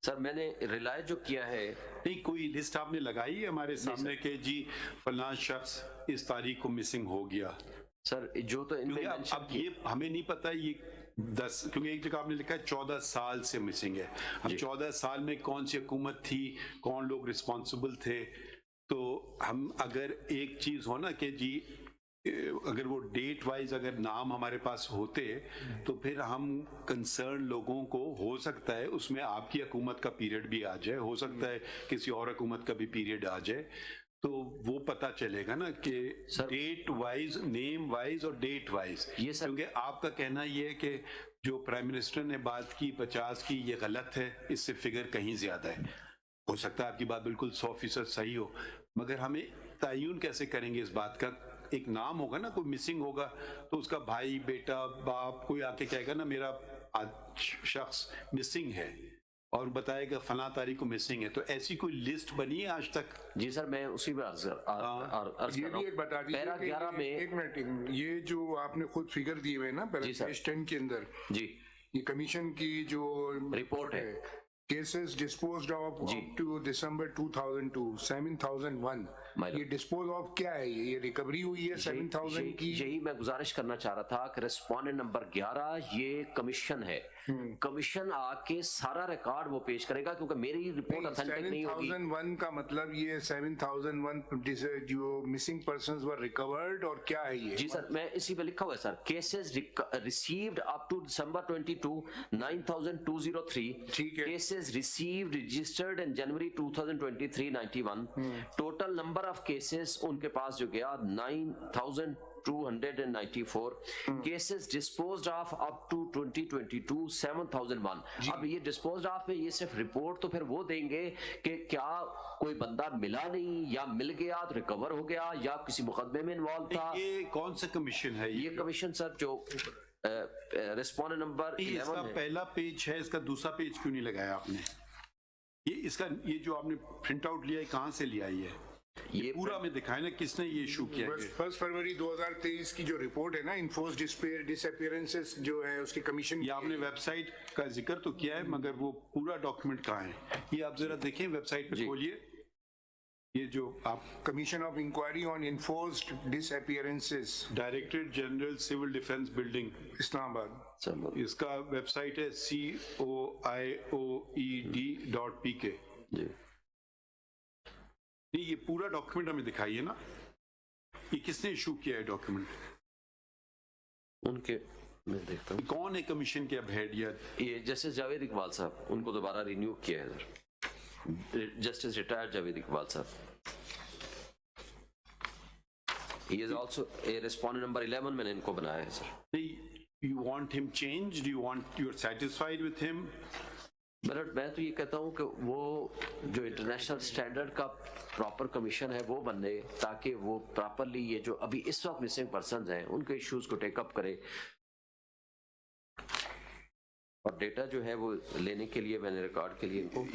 S4: सर मैंने रिलाय जो किया है,
S3: नहीं कोई लिस्ट आपने लगाई है हमारे सामने के जी फलां शख्स इस तारीख को मिसिंग हो गया?
S4: सर जो तो इनमें
S3: अब ये हमें नहीं पता ये 10, क्योंकि एक जगह आपने लिखा है 14 साल से मिसिंग है. अब 14 साल में कौन सी हुकूमत थी, कौन लोग रिस्पॉन्सिबल थे,
S7: तो हम अगर एक चीज हो ना कि जी अगर वो डेट वाइज अगर नाम हमारे पास होते तो फिर हम कंसर्न लोगों को हो सकता है उसमें आपकी हुकूमत का पीरियड भी आ जाए, हो सकता है किसी और हुकूमत का भी पीरियड आ जाए, तो वो पता चलेगा ना कि डेट वाइज, नेम वाइज और डेट वाइज।
S4: ये सर
S7: क्योंकि आपका कहना ये है कि जो प्राइम मिनिस्टर ने बात की 50 की ये गलत है, इससे फिगर कहीं ज्यादा है। हो सकता है आपकी बात बिल्कुल 100% सही हो, मगर हमें तयन कैसे करेंगे इस बात का? एक नाम होगा ना, कोई मिसिंग होगा तो उसका भाई, बेटा, बाप कोई आके कहेगा ना मेरा शख्स मिसिंग है और बताएगा फला तारीख को मिसिंग है, तो ऐसी कोई लिस्ट बनी है आज तक?
S4: जी सर, मैं उसी में अर्ज कर
S5: ये
S4: रहा
S5: भी एक बता
S4: हूँ। पैरा
S5: दीजिए
S4: 11 में
S5: एक मिनट, ये जो आपने खुद फिगर दिए हुए हैं ना पेज 10 के अंदर,
S4: जी
S5: ये कमीशन की जो
S4: रिपोर्ट है,
S5: केसेस डिस्पोज्ड ऑफ टू दिसंबर 2002 7001, ये डिस्पोज ऑफ क्या है? ये रिकवरी हुई है 7000 की?
S4: यही मैं गुजारिश करना चाह रहा था कि रेस्पोंडेंट नंबर 11 ये कमीशन है। कमीशन आके सारा रिकॉर्ड वो पेश करेगा, क्योंकि मेरी रिपोर्ट ऑथेंटिक नहीं होगी।
S5: 7001 का मतलब ये 7001 जो मिसिंग पर्संस वर रिकवर्ड, और क्या है ये?
S4: जी सर, मैं इसी पे लिखा हुआ है sir, cases received up to December 22 9203,
S5: ठीक है।
S4: Cases received registered in January 2023 91, total number of cases उनके पास जो गया 9294, cases disposed of up to 2022 7001। अब ये डिस्पोज्ड ऑफ में ये सिर्फ रिपोर्ट तो फिर वो देंगे कि क्या कोई बंदा मिला नहीं, या मिल गया तो रिकवर हो गया, या किसी मुकदमे में इन्वॉल्व था।
S7: ये कौन सा कमीशन है?
S4: ये कमीशन सर जो रेस्पोंडेंट नंबर 11
S7: इसका
S4: है।
S7: पहला पेज है, इसका दूसरा पेज क्यों नहीं लगाया आपने? ये इसका ये जो आपने प्रिंट आउट लिया है कहाँ से लिया है? ये पूरा में दिखाए ना किसने ये इशू किया है?
S5: 1 फरवरी 2023 की जो रिपोर्ट है ना, इन्फोर्स डिसअपीयरेंसेस जो है उसकी कमीशन,
S7: ये आपने वेबसाइट का जिक्र तो किया है, मगर वो पूरा डॉक्यूमेंट कहाँ है? ये आप जरा देखें, वेबसाइट पे खोलिए। ये जो आप
S5: commission of inquiry on enforced disappearances,
S7: directorate general civil defence building
S5: Islamabad,
S7: इसका वेबसाइट है COIOED.PK। ये पूरा डॉक्यूमेंट हमें दिखाइए ना, ये किसने इशू किया है डॉक्यूमेंट?
S4: उनके मैं देखता हूँ
S7: कौन है कमीशन के अब हेड? या
S4: ये जस्टिस जावेद इकबाल साहब, उनको दोबारा रिन्यू किया है sir, justice retired Javed Iqbal साहब। He is also a respondent number 11, मैंने इनको बनाया है sir.
S7: you want him changed? You're satisfied with him?
S4: मैं तो ये कहता हूँ कि वो जो इंटरनेशनल स्टैंडर्ड का प्रॉपर कमीशन है वो बने, ताकि वो प्रॉपरली ये जो अभी इस वक्त मिसिंग पर्सन हैं उनके इश्यूज को टेकअप करे, और डेटा जो है वो लेने के लिए मैंने रिकॉर्ड के लिए इनको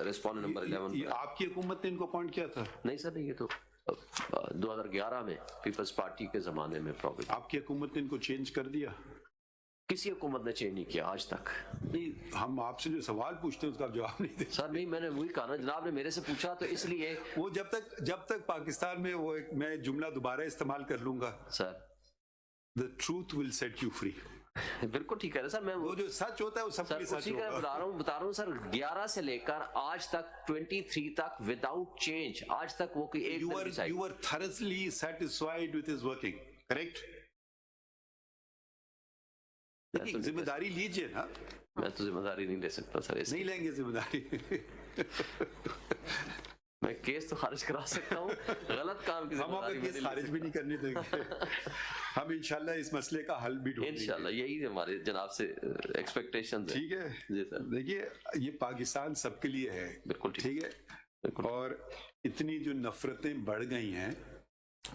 S4: रेस्पोंडेंट नंबर 11।
S7: ये आपकी हुकूमत ने इनको अपॉइंट किया था?
S4: नहीं सर, नहीं, ये तो 2011 में पीपल्स पार्टी के जमाने में प्रॉब्लम।
S7: आपकी हुकूमत ने इनको चेंज कर दिया?
S4: किसी हुकूमत ने चेंज नहीं किया आज तक।
S7: नहीं, हम आपसे जो सवाल पूछते हैं उसका आप जवाब नहीं देते
S4: सर। नहीं, मैंने वही कहा ना, जनाब ने मेरे से पूछा तो इसलिए।
S7: वो जब तक पाकिस्तान में वो एक मैं जुमला दोबारा इस्तेमाल कर लूंगा
S4: sir,
S7: the truth will set you free.
S4: बिल्कुल ठीक है सर, मैं
S7: वो जो सच होता है वो सब
S4: सर उसी का बता रहा हूँ सर। 11 से लेकर आज तक 23 तक विदाउट चेंज, आज तक वो कोई एक
S7: you were thoroughly satisfied with his working, correct? देखिए, जिम्मेदारी लीजिए ना।
S4: मैं तो जिम्मेदारी नहीं ले सकता सर,
S7: नहीं लेंगे जिम्मेदारी।
S4: मैं केस तो खारिज करा सकता हूँ, गलत काम की
S7: हम आपका केस खारिज भी नहीं करने देंगे। हम इंशाल्लाह इस मसले का हल भी ढूंढेंगे।
S4: इंशाल्लाह, यही हमारे जनाब से एक्सपेक्टेशन है।
S7: ठीक है
S4: जी सर।
S7: देखिए, ये पाकिस्तान सबके लिए है,
S4: बिल्कुल
S7: ठीक है। और इतनी जो नफरतें बढ़ गई हैं,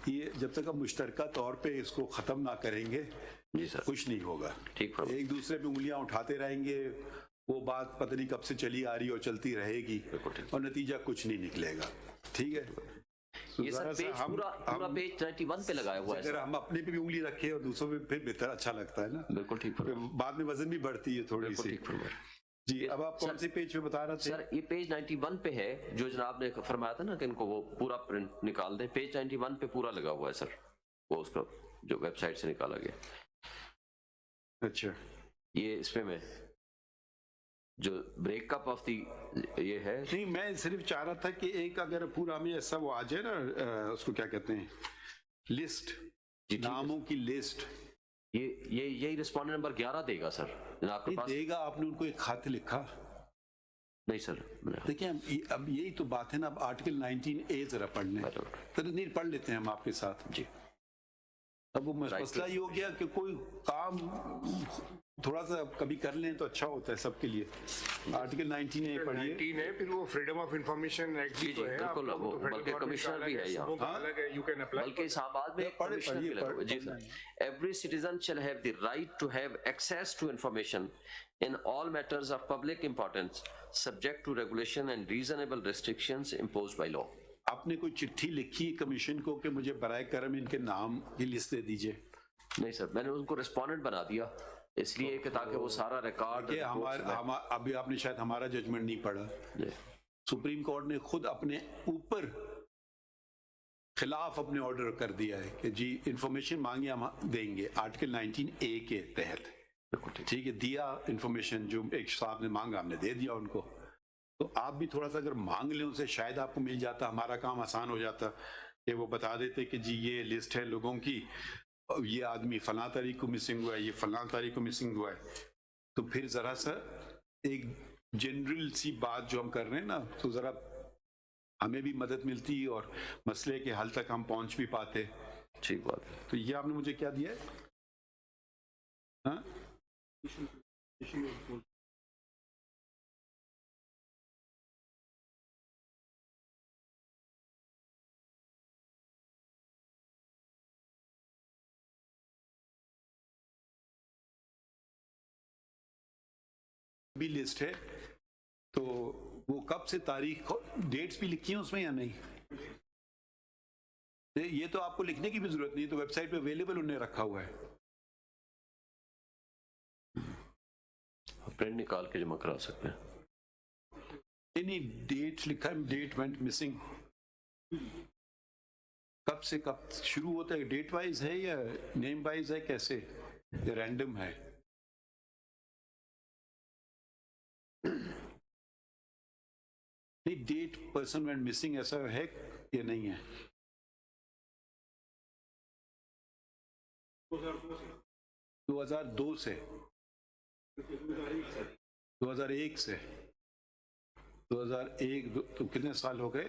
S7: ये जब तक हम मुश्तरका तौर पे इसको खत्म ना करेंगे
S4: जी सर,
S7: कुछ नहीं होगा।
S4: ठीक,
S7: एक दूसरे पे उंगलियां उठाते रहेंगे, वो बात पता नहीं कब से चली आ रही और चलती रहेगी, और नतीजा कुछ नहीं निकलेगा। ठीक है,
S4: ये सर पेज पूरा पेज 91 पे लगाया हुआ है।
S7: अगर हम अपने पे भी उंगली रखें और दूसरों पे फिर बेहतर अच्छा लगता है ना।
S4: बिल्कुल ठीक,
S7: बाद में वजन भी बढ़ती है थोड़ी सी। जी, अब आप कौन से पेज पे बता रहे थे?
S4: सर ये पेज 91 पे है, जो जनाब ने फरमाया था ना कि इनको वो पूरा प्रिंट निकाल दें। पेज 91 पे पूरा लगा हुआ है सर, वो उसका जो वेबसाइट से निकाला गया।
S7: अच्छा,
S4: ये इसमें मैं جو بریک اپ آف دی یہ ہے.
S3: نہیں میں صرف چاہ رہا تھا کہ ایک اگر پورا میں ایسا وہ آ جائے نا اس کو کیا کہتے ہیں لسٹ ناموں کی لسٹ
S4: یہی رسپونڈنٹ نمبر 11 دے گا سر آپ کے پاس.
S3: دے گا آپ نے ان کو ایک خط لکھا
S4: نہیں سر
S3: دیکھیں اب یہی تو بات ہے نا اب آرٹیکل 19A ذرا پڑھنے نہیں پڑھ لیتے ہیں ہم آپ کے ساتھ.
S4: جی
S3: اب وہ مسئلہ یہ ہو گیا کہ کوئی کام تھوڑا سا کبھی کر لیں تو اچھا ہوتا ہے سب کے لیے. آرٹیکل 19A پڑھیے
S5: 19 ہے پھر وہ فریڈم آف انفارمیشن ایکٹ بھی تو ہے
S4: بالکل وہ بلکہ کمیشنر بھی ہے یہاں
S5: یو کین اپلائی
S4: بلکہ اسلام آباد میں کمیشنر بھی لگا ہوا ہے. جی سر. Every citizen shall have the right to have access to information in all matters of public importance subject to regulation and reasonable restrictions imposed by law.
S3: آپ نے کوئی چٹھی لکھی کمیشن کو کہ مجھے برائے کرم ان کے نام کی لسٹ دے دیجئے؟
S4: نہیں سر میں نے ان کو ریسپونڈنٹ بنا دیا اس لیے کہ تاکہ وہ سارا ریکارڈ.
S3: ابھی آپ نے شاید ہمارا ججمنٹ نہیں پڑھا. سپریم کورٹ نے خود اپنے اوپر خلاف اپنے آرڈر کر دیا ہے کہ جی انفارمیشن مانگے ہم دیں گے آرٹیکل 19A کے تحت. ٹھیک ہے دیا انفارمیشن جو ایک صاحب نے مانگا ہم نے دے دیا ان کو. تو آپ بھی تھوڑا سا اگر مانگ لیں ان سے شاید آپ کو مل جاتا ہمارا کام آسان ہو جاتا کہ وہ بتا دیتے کہ جی یہ لسٹ ہے لوگوں کی یہ آدمی فلاں تاریخ کو مسنگ ہوا ہے یہ فلاں تاریخ کو مسنگ ہوا ہے. تو پھر ذرا سا ایک جنرل سی بات جو ہم کر رہے ہیں نا تو ذرا ہمیں بھی مدد ملتی اور مسئلے کے حل تک ہم پہنچ بھی پاتے.
S4: ٹھیک بات ہے.
S3: تو یہ آپ نے مجھے کیا دیا ہے ہاں بھی لسٹ ہے تو وہ کب سے تاریخ ڈیٹس بھی لکھی ہیں اس میں یا نہیں؟ یہ تو آپ کو لکھنے کی بھی ضرورت نہیں تو ویب سائٹ پہ اویلیبل انہیں رکھا ہوا ہے.
S4: پرنٹ نکال کے جمع کرا سکتے ہیں.
S3: نہیں ڈیٹ لکھا ہے ڈیٹ وینٹ مسنگ کب سے کب شروع ہوتا ہے ڈیٹ وائز ہے یا نیم وائز ہے کیسے یا رینڈم ہے؟ نہیں ڈیٹ پرسن وینٹ مسنگ ایسا ہے یا نہیں ہے؟ 2002 سے 2001 سے 2001 تو کتنے سال ہو گئے؟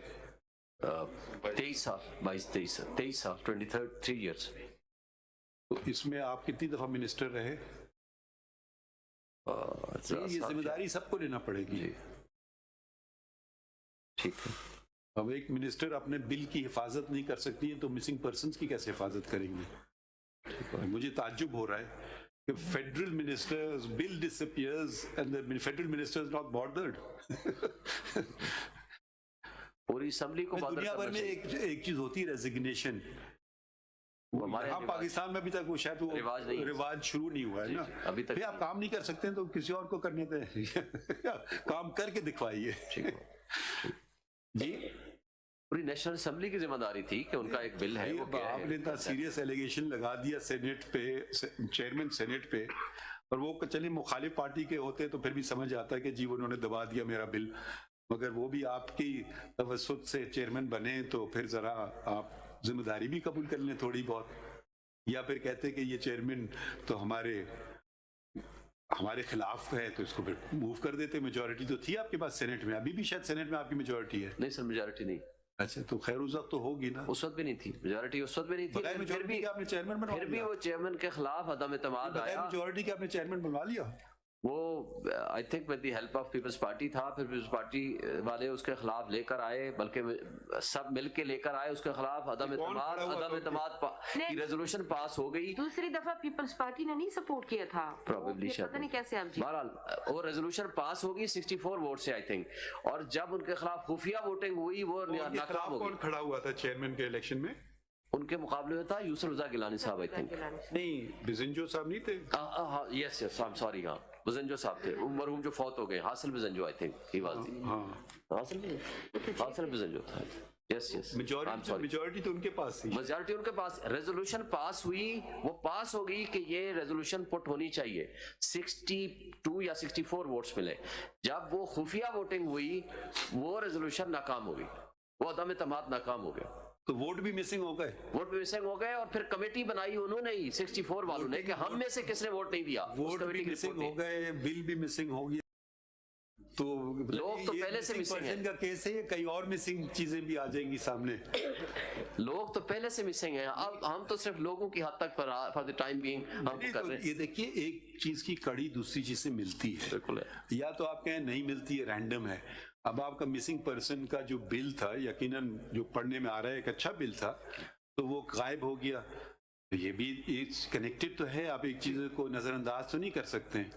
S4: 23 سال 23 سال 3 ایئرس.
S3: تو اس میں آپ کتنی دفعہ منسٹر رہے؟ یہ ذمہ داری سب کو لینا پڑے گی.
S4: ٹھیک ہے.
S3: اب ایک منسٹر اپنے بل کی حفاظت نہیں کر سکتی ہے تو مسنگ پرسنز کی کیسے حفاظت کریں گے؟ مجھے تعجب ہو رہا ہے کہ federal ministers bill disappears and the federal ministers not bothered.
S4: پوری اسمبلی کو
S3: دنیا بھر میں ایک چیز ہوتی ہے ریزگنیشن. ہمارے پاکستان میں ابھی تک وہ شاید وہ رواج شروع نہیں ہوا ہے نا.
S4: ابھی تک
S3: آپ کام نہیں کر سکتے ہیں تو کسی اور کو کرنے دیں کام کر کے دکھوائیے. جی
S4: پوری نیشنل اسمبلی کی ذمہ داری تھی کہ ان کا ایک بل ہے.
S3: آپ نے اتنا سیریس ایلیگیشن لگا دیا سینیٹ پہ چیئرمین سینیٹ پہ اور وہ چلے مخالف پارٹی کے ہوتے تو پھر بھی سمجھ آتا ہے کہ جی انہوں نے دبا دیا میرا بل. مگر وہ بھی آپ کی توسط سے چیئرمین بنے تو پھر ذرا آپ ذمہ داری بھی قبول کر لیں تھوڑی بہت. یا پھر کہتے کہ یہ چیئرمین تو ہمارے خلاف ہے تو اس کو پھر موو کر دیتے. میجورٹی تو تھی آپ کے پاس سینیٹ میں. ابھی بھی شاید سینیٹ میں آپ کی میجورٹی ہے.
S4: نہیں سر میجورٹی نہیں.
S3: اچھا تو خیر اس وقت تو ہوگی نا.
S4: اس وقت بھی نہیں تھی میجورٹی. اس وقت بھی نہیں تھی.
S3: پھر بھی آپ نے چیئرمین بنوا لیا.
S4: پھر بھی وہ چیئرمین کے خلاف عدم اعتماد آیا.
S3: میجورٹی کے آپ نے چیئرمین بنوا لیا.
S4: وہ I think with the help of Peoples party تھا. پھر پیپلز پارٹی والے اس کے خلاف لے کر آئے بلکہ سب مل کے لے کر آئے اس کے خلاف. عدم اعتماد کی ریزولوشن پاس ہو گئی.
S2: دوسری دفعہ پیپلز پارٹی نے نہیں سپورٹ کیا تھا
S4: پروبیبلی
S2: پتہ نہیں کیسے. آپ جی
S4: بہرحال وہ ریزولوشن پاس ہوگی 64 ووٹ سے آئی تھنک. اور جب ان کے خلاف خفیہ ووٹنگ ہوئی وہ ناکام ہو گئی.
S3: کون کھڑا ہوا تھا چیئرمین کے الیکشن میں؟
S4: ان کے مقابلے میں تھا یوسف رضا گیلانی صاحب. آئی تھنک
S3: نہیں بزنجو صاحب نہیں تھے.
S4: یس یس آئی ایم سوری. ہاں بزنجو صاحب تھے مرحوم جو فوت ہو گئے. حاصل Bizenjo I think he was the. حاصل بزنجو تھا. Yes, yes. I'm sorry.
S3: Majority तो उनके पास थी।
S4: मेजॉरिटी उनके पास, रेजोल्यूशन पास हुई, वो पास हो गई कि ये रेजोल्यूशन पुट होनी चाहिए, 62 या 64 वोट्स मिले। जब वो खुफिया वोटिंग हुई, वो रेजोल्यूशन नाकाम हो गई, वो अदम एतमाद नाकाम हो गया,
S3: तो वोट भी मिसिंग हो गए।
S4: वोट भी मिसिंग हो गए। और फिर कमेटी बनाई उन्होंने ही 64 वालों ने कि हम में से किसने वोट नहीं दिया,
S3: वोट भी मिसिंग हो गए, बिल भी मिसिंग हो गया। तो
S4: लोग तो पहले से मिसिंग हैं।
S3: का केस है, कई और मिसिंग चीजें भी आ जाएंगी सामने।
S4: लोग तो पहले से मिसिंग हैं, अब हम तो सिर्फ लोगों की हद तक फॉर द टाइम बीइंग हम कर रहे हैं।
S3: ये देखिए, एक चीज की कड़ी दूसरी चीज से मिलती है।
S4: बिल्कुल है।
S3: या तो आप कहें नहीं मिलती है, रैंडम है। अब आपका मिसिंग पर्सन का जो बिल था, यकीनन जो पढ़ने में आ रहा है एक अच्छा बिल था, तो वो गायब हो गया। तो ये भी कनेक्टेड तो है, आप एक चीज को नजरअंदाज तो नहीं कर सकते हैं।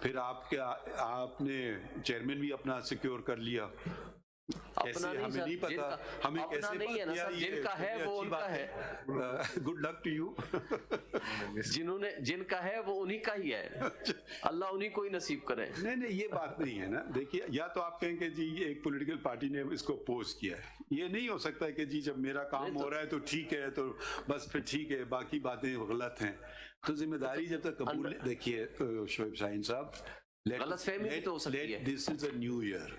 S3: फिर आपने चेयरमैन भी अपना सिक्योर कर लिया,
S4: अपना नहीं,
S3: हमें नहीं पता, हमें
S4: अपना
S3: कैसे
S4: नहीं है ना सर, जिनका है वो उनका है।
S3: Good luck to you.
S4: जिनका है वो उन्हीं का ही है, अल्लाह उन्हीं को ही नसीब करे।
S3: नहीं, ये बात नहीं है ना। देखिए, या तो आप कहें कि जी एक पॉलिटिकल पार्टी ने इसको अपोज किया है, ये नहीं हो सकता कि जी जब मेरा काम हो रहा है तो ठीक है, तो बस फिर ठीक है, बाकी बातें गलत हैं। तो जिम्मेदारी जब तक कबूल, देखिए शोएब शाहीन साहब,
S4: गलतफहमी भी तो हो सकती है।
S3: This is a new year,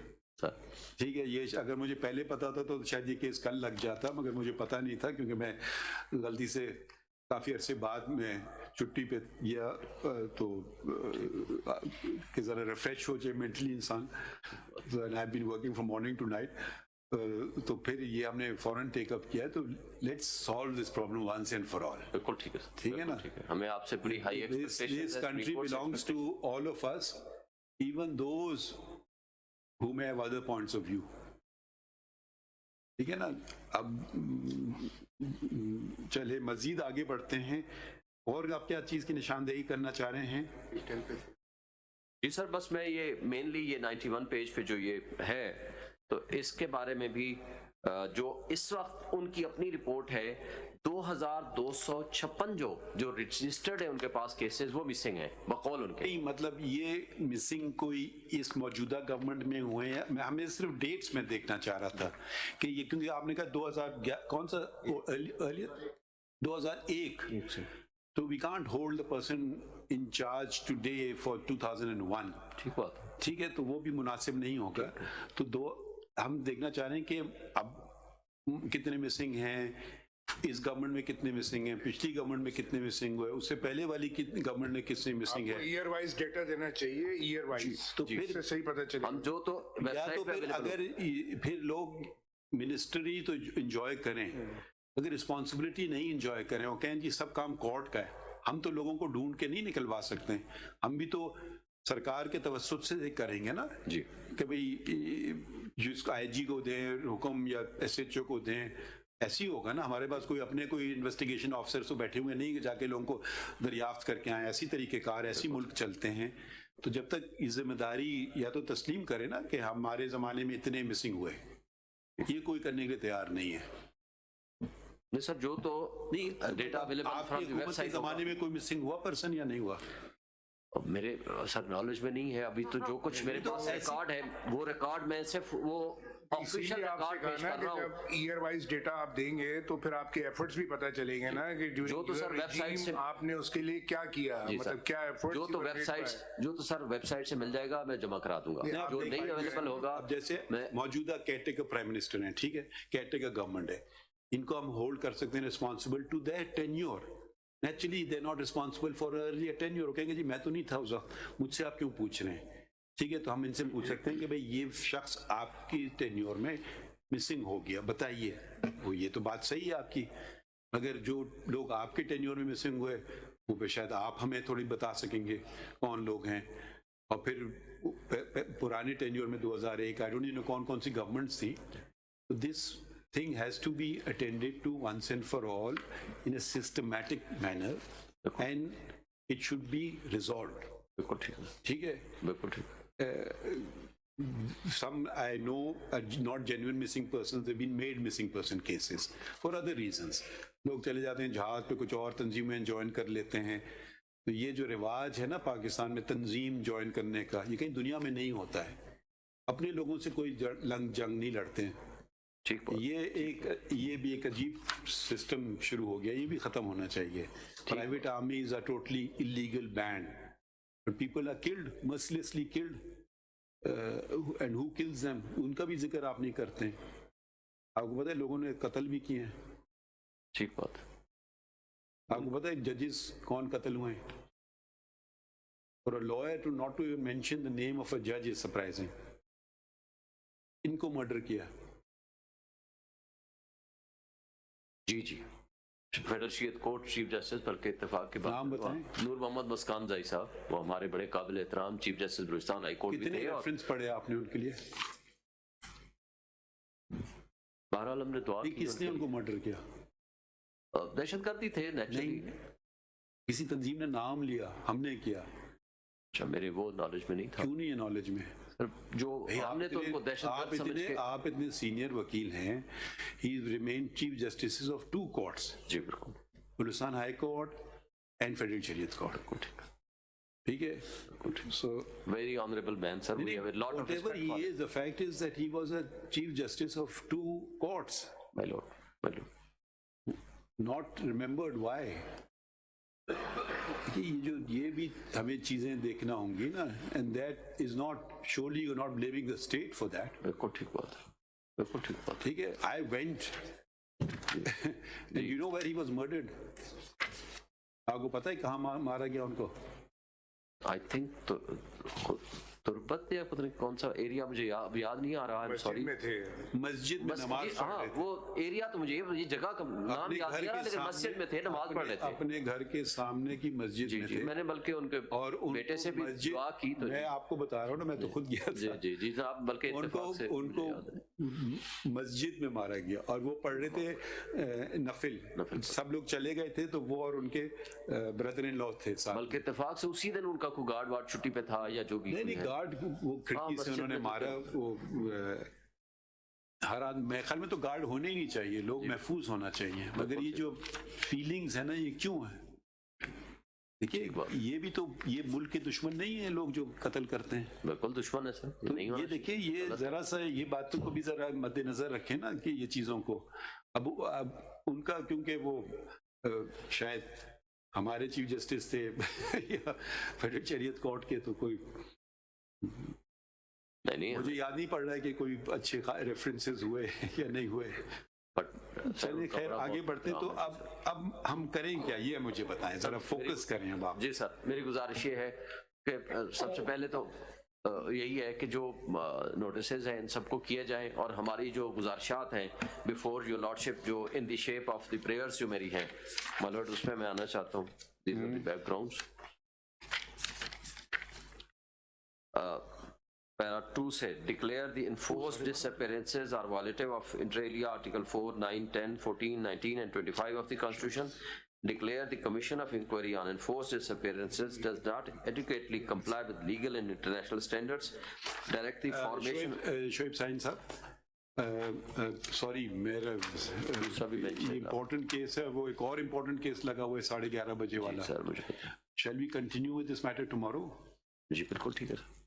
S3: ठीक है। ये अगर मुझे पहले पता था तो शायद ये केस कल लग जाता, मगर मुझे पता नहीं था, क्योंकि मैं गलती से काफ़ी अरसे बाद में छुट्टी पे गया, तो कि ज़रा रिफ्रेश हो जाए मेंटली इंसान। I have been working from morning to night, तो फिर ये हमने फौरन टेकअप किया है। तो let's solve this problem once and for all.
S4: बिल्कुल ठीक है,
S3: ठीक है ना।
S4: हमें आपसे बड़ी हाई एक्सपेक्टेशंस
S3: दिस
S4: है।
S3: Country belongs to all of us, even those who may have other points of view, ठीक है ना। अब चले मजीद आगे बढ़ते हैं, और आप क्या चीज की निशानदेही करना चाह रहे हैं?
S4: जी सर, बस मैं ये मेनली ये 91 पेज पे जो ये है, तो इसके बारे में भी जो इस वक्त उनकी अपनी रिपोर्ट है, 2256 जो रजिस्टर्ड है उनके पास केसेस, वो मिसिंग है बकौल उनके।
S3: नहीं, मतलब ये मिसिंग कोई इस मौजूदा गवर्नमेंट में हुए हैं। मैं हमें सिर्फ डेट्स में देखना चाह रहा था कि ये, क्योंकि आपने कहा 2011 कौन सा अर्लियर 2001, तो we can't hold the person in charge today for 2001।
S4: ठीक बात,
S3: ठीक है, तो वो भी मुनासिब नहीं होगा। तो हम देखना चाह रहे हैं कि अब कितने मिसिंग हैं, इस गवर्नमेंट में कितने मिसिंग हैं, पिछली गवर्नमेंट में कितने मिसिंग हुए, उससे पहले वाली कितनी गवर्नमेंट में कितने मिसिंग है।
S5: ईयर वाइज डेटा देना चाहिए, ईयर वाइज, तो फिर सही पता चले।
S4: हम जो तो वेबसाइट पे
S3: अगर फिर लोग मिनिस्ट्री तो एंजॉय करें, अगर रिस्पॉन्सिबिलिटी नहीं एंजॉय करें और कहें जी सब काम कोर्ट का है, हम तो लोगों को ढूंढ के नहीं निकलवा सकते। हम भी तो सरकार के तवज्जुह से करेंगे ना
S4: जी,
S3: कि भाई जिसको आईजी को दें हुक्म या एसएचओ को दें, ऐसी होगा ना। हमारे पास कोई इन्वेस्टिगेशन ऑफिसर तो बैठे हुए नहीं कि जाके लोगों को दरियाफ्त करके आए। ऐसी तरीकेकार, ऐसी मुल्क चलते हैं। तो जब तक ये जिम्मेदारी या तो तस्लीम करे ना कि हमारे जमाने में इतने मिसिंग हुए, ये कोई करने के लिए तैयार नहीं है।
S4: नहीं सर, जो तो नहीं data available from the website,
S3: जमाने में कोई मिसिंग हुआ पर्सन या नहीं हुआ?
S4: मेरे सर नॉलेज में नहीं है अभी, तो जो कुछ मेरे पास रिकॉर्ड है, वो रिकॉर्ड में सिर्फ वो ऑफिशियल रिकॉर्ड पेश कर रहा हूं।
S5: जब ईयर वाइज डेटा आप देंगे तो फिर आपके एफर्ट्स भी पता चलेंगे ना कि
S4: जो तो सर वेबसाइट से
S5: आपने उसके लिए क्या किया, मतलब क्या एफर्ट्स।
S4: जो तो वेबसाइट से मिल जाएगा, मैं जमा करा दूंगा। जो नहीं अवेलेबल होगा,
S3: जैसे मौजूदा केयरटेकर प्राइम मिनिस्टर हैं, ठीक है, केयरटेकर गवर्नमेंट है, इनको हम होल्ड कर सकते हैं responsible to that tenure. Naturally they are not responsible for earlier tenure. कहेंगे जी मैं तो नहीं था उस वक्त, मुझसे आप क्यों पूछ रहे हैं? ठीक है, तो हम इनसे पूछ सकते हैं कि भाई ये शख्स आपकी टेन्योर में मिसिंग हो गया, बताइए। वो ये तो बात सही है आपकी, मगर जो लोग आपके टेन्योर में मिसिंग हुए वो पे शायद आप हमें थोड़ी बता सकेंगे कौन लोग हैं। और फिर पुराने टेन्योर में 2001 आई डोंट नो कौन कौन सी गवर्नमेंट्स थी। This thing has to be attended to once and for all in a systematic manner and it should be resolved. ठीक है,
S4: बिल्कुल ठीक।
S3: some I know are not genuine missing persons, they've been made missing person cases for other reasons. लोग चले जाते हैं जहाज पे, कुछ और तंजीमें ज्वाइन कर लेते हैं। तो ये जो रिवाज है ना पाकिस्तान में तंजीम ज्वाइन करने का, ये कहीं दुनिया में नहीं होता है। अपने लोगों से कोई लंग जंग नहीं लड़ते हैं,
S4: ٹھیک بات.
S7: یہ بھی ایک عجیب سسٹم شروع ہو گیا, یہ بھی ختم ہونا چاہیے. Private armies are totally illegal banned, but people are killed, mercilessly killed, and who kills them, ان کا بھی ذکر آپ نہیں کرتے ہیں. آپ کو پتہ ہے لوگوں نے قتل بھی کیے ہیں.
S4: ٹھیک بات.
S7: آپ کو پتہ ہے ججز کون قتل ہوئے ہیں. For a lawyer to not to even mention the name of a judge is surprising. ان کو مرڈر کیا.
S4: جی فیڈرل کورٹ چیف جسٹس بلکہ اتفاق کے
S7: نام
S4: بعد
S7: بتائیں.
S4: نور محمد مسکان زائی صاحب, وہ ہمارے بڑے قابل احترام chief justice Balochistan high court بھی
S7: کتنے
S4: تھے. اور
S7: ریفرنس پڑھے آپ نے ان کے لیے؟
S4: بہرحال ہم نے دعا کی.
S7: کس نے ان کو مرڈر کیا؟
S4: دہشت گردی تھے نیچرلی.
S7: کسی تنظیم نے نام لیا, ہم نے کیا.
S4: اچھا, میرے وہ نالج میں نہیں تھا.
S7: کیوں نہیں ہے نالج میں؟
S4: جو ہم نے تو ان کو دہشت گرد سمجھ کے.
S7: آپ اتنے سینئر وکیل ہیں. He remain chief justice of 2 courts,
S4: جی بالکل,
S7: Balochistan high court and federal Shariat court. ٹھیک ہے. So
S4: very honorable man sir, we have a lot of
S7: whatever
S4: respect
S7: he
S4: for him.
S7: is, the fact is that he was a chief justice of 2 courts,
S4: My lord.
S7: not remembered. Why? کہ یہ بھی ہمیں چیزیں دیکھنا ہوں گی نا, and that is not, surely you're not blaming the state for that.
S4: بالکل ٹھیک بات ہے, بالکل ٹھیک بات.
S7: ٹھیک ہے. I went and you know where he was murdered. آپ کو پتہ ہے کہاں مارا گیا ان کو؟
S4: آئی تھنک تربت یا پتہ نہیں کون سا ایریا, مجھے یاد نہیں آ رہا ہے. سوری,
S5: میں تھے
S7: مسجد میں نماز پڑھ
S4: ہاں
S7: رہے تھے.
S4: وہ ایریا تو مجھے یہ جگہ کا نام یاد نہیں آ رہا, لیکن مسجد میں تھے, نماز پڑھ رہے تھے.
S7: اپنے گھر کے سامنے کی مسجد میں تھے.
S4: میں نے بلکہ ان کے
S7: اور
S4: بیٹے سے بھی دعا کی. تو
S7: میں آپ کو بتا رہا ہوں نا, میں تو خود گیا تھا.
S4: جی آپ بلکہ
S7: ان کو مسجد میں مارا گیا, اور وہ پڑھ رہے تھے نفل. سب لوگ چلے گئے تھے تو وہ اور ان کے بردر ان لا تھے ساتھ.
S4: بلکہ اتفاق سے اسی دن ان کا کوئی گارڈ وارڈ چھٹی پہ تھا یا جو بھی.
S7: نہیں گارڈ, وہ کھڑکی سے انہوں نے مارا. وہ ہر آدمی, میرے خیال میں تو گارڈ ہونے ہی نہیں چاہیے, لوگ محفوظ ہونا چاہیے. مگر یہ جو فیلنگز ہیں نا, یہ کیوں ہیں؟ دیکھیے یہ بھی تو, یہ ملک کے دشمن نہیں ہیں لوگ جو قتل کرتے ہیں.
S4: بالکل دشمن ہے سر.
S7: تو یہ دیکھیے, یہ ذرا سا یہ باتوں کو بھی ذرا مد نظر رکھیں نا, کہ یہ چیزوں کو. اب ان کا, کیونکہ وہ شاید ہمارے چیف جسٹس تھے یا فیڈرل شریعت کورٹ کے, تو کوئی
S4: نہیں,
S7: مجھے یاد نہیں پڑ رہا ہے کہ کوئی اچھے ریفرنسز ہوئے یا نہیں ہوئے. چلیں خیر آگے بڑھتے. تو اب ہم کریں کیا, یہ مجھے بتائیں ذرا, فوکس کریں اب آپ.
S4: جی سر, میری گزارش یہ ہے کہ سب سے پہلے تو یہی ہے کہ جو نوٹسز ہیں ان سب کو کیا جائے, اور ہماری جو گزارشات ہیں بیفور یور لارڈشپ, جو in the shape of the prayers جو میری ہیں مائی لارڈ, اس میں میں آنا چاہتا ہوں. These are the backgrounds. Para 2 سے declare the enforced disappearances are violative of inter alia article 4, 9, 10, 14, 19 and 25 of the constitution. Declare the commission of inquiry on enforced disappearances does not adequately comply with legal and international standards. Direct the formation.
S7: Shoaib سائن صاحب, sorry, میرا important case ہے, وہ ایک اور important case لگا ہوا ہے 11:30 بجے والا.
S4: سر مجھے پتا.
S7: Shall we continue with this matter tomorrow?
S4: جی بالکل ٹھیک ہے سر.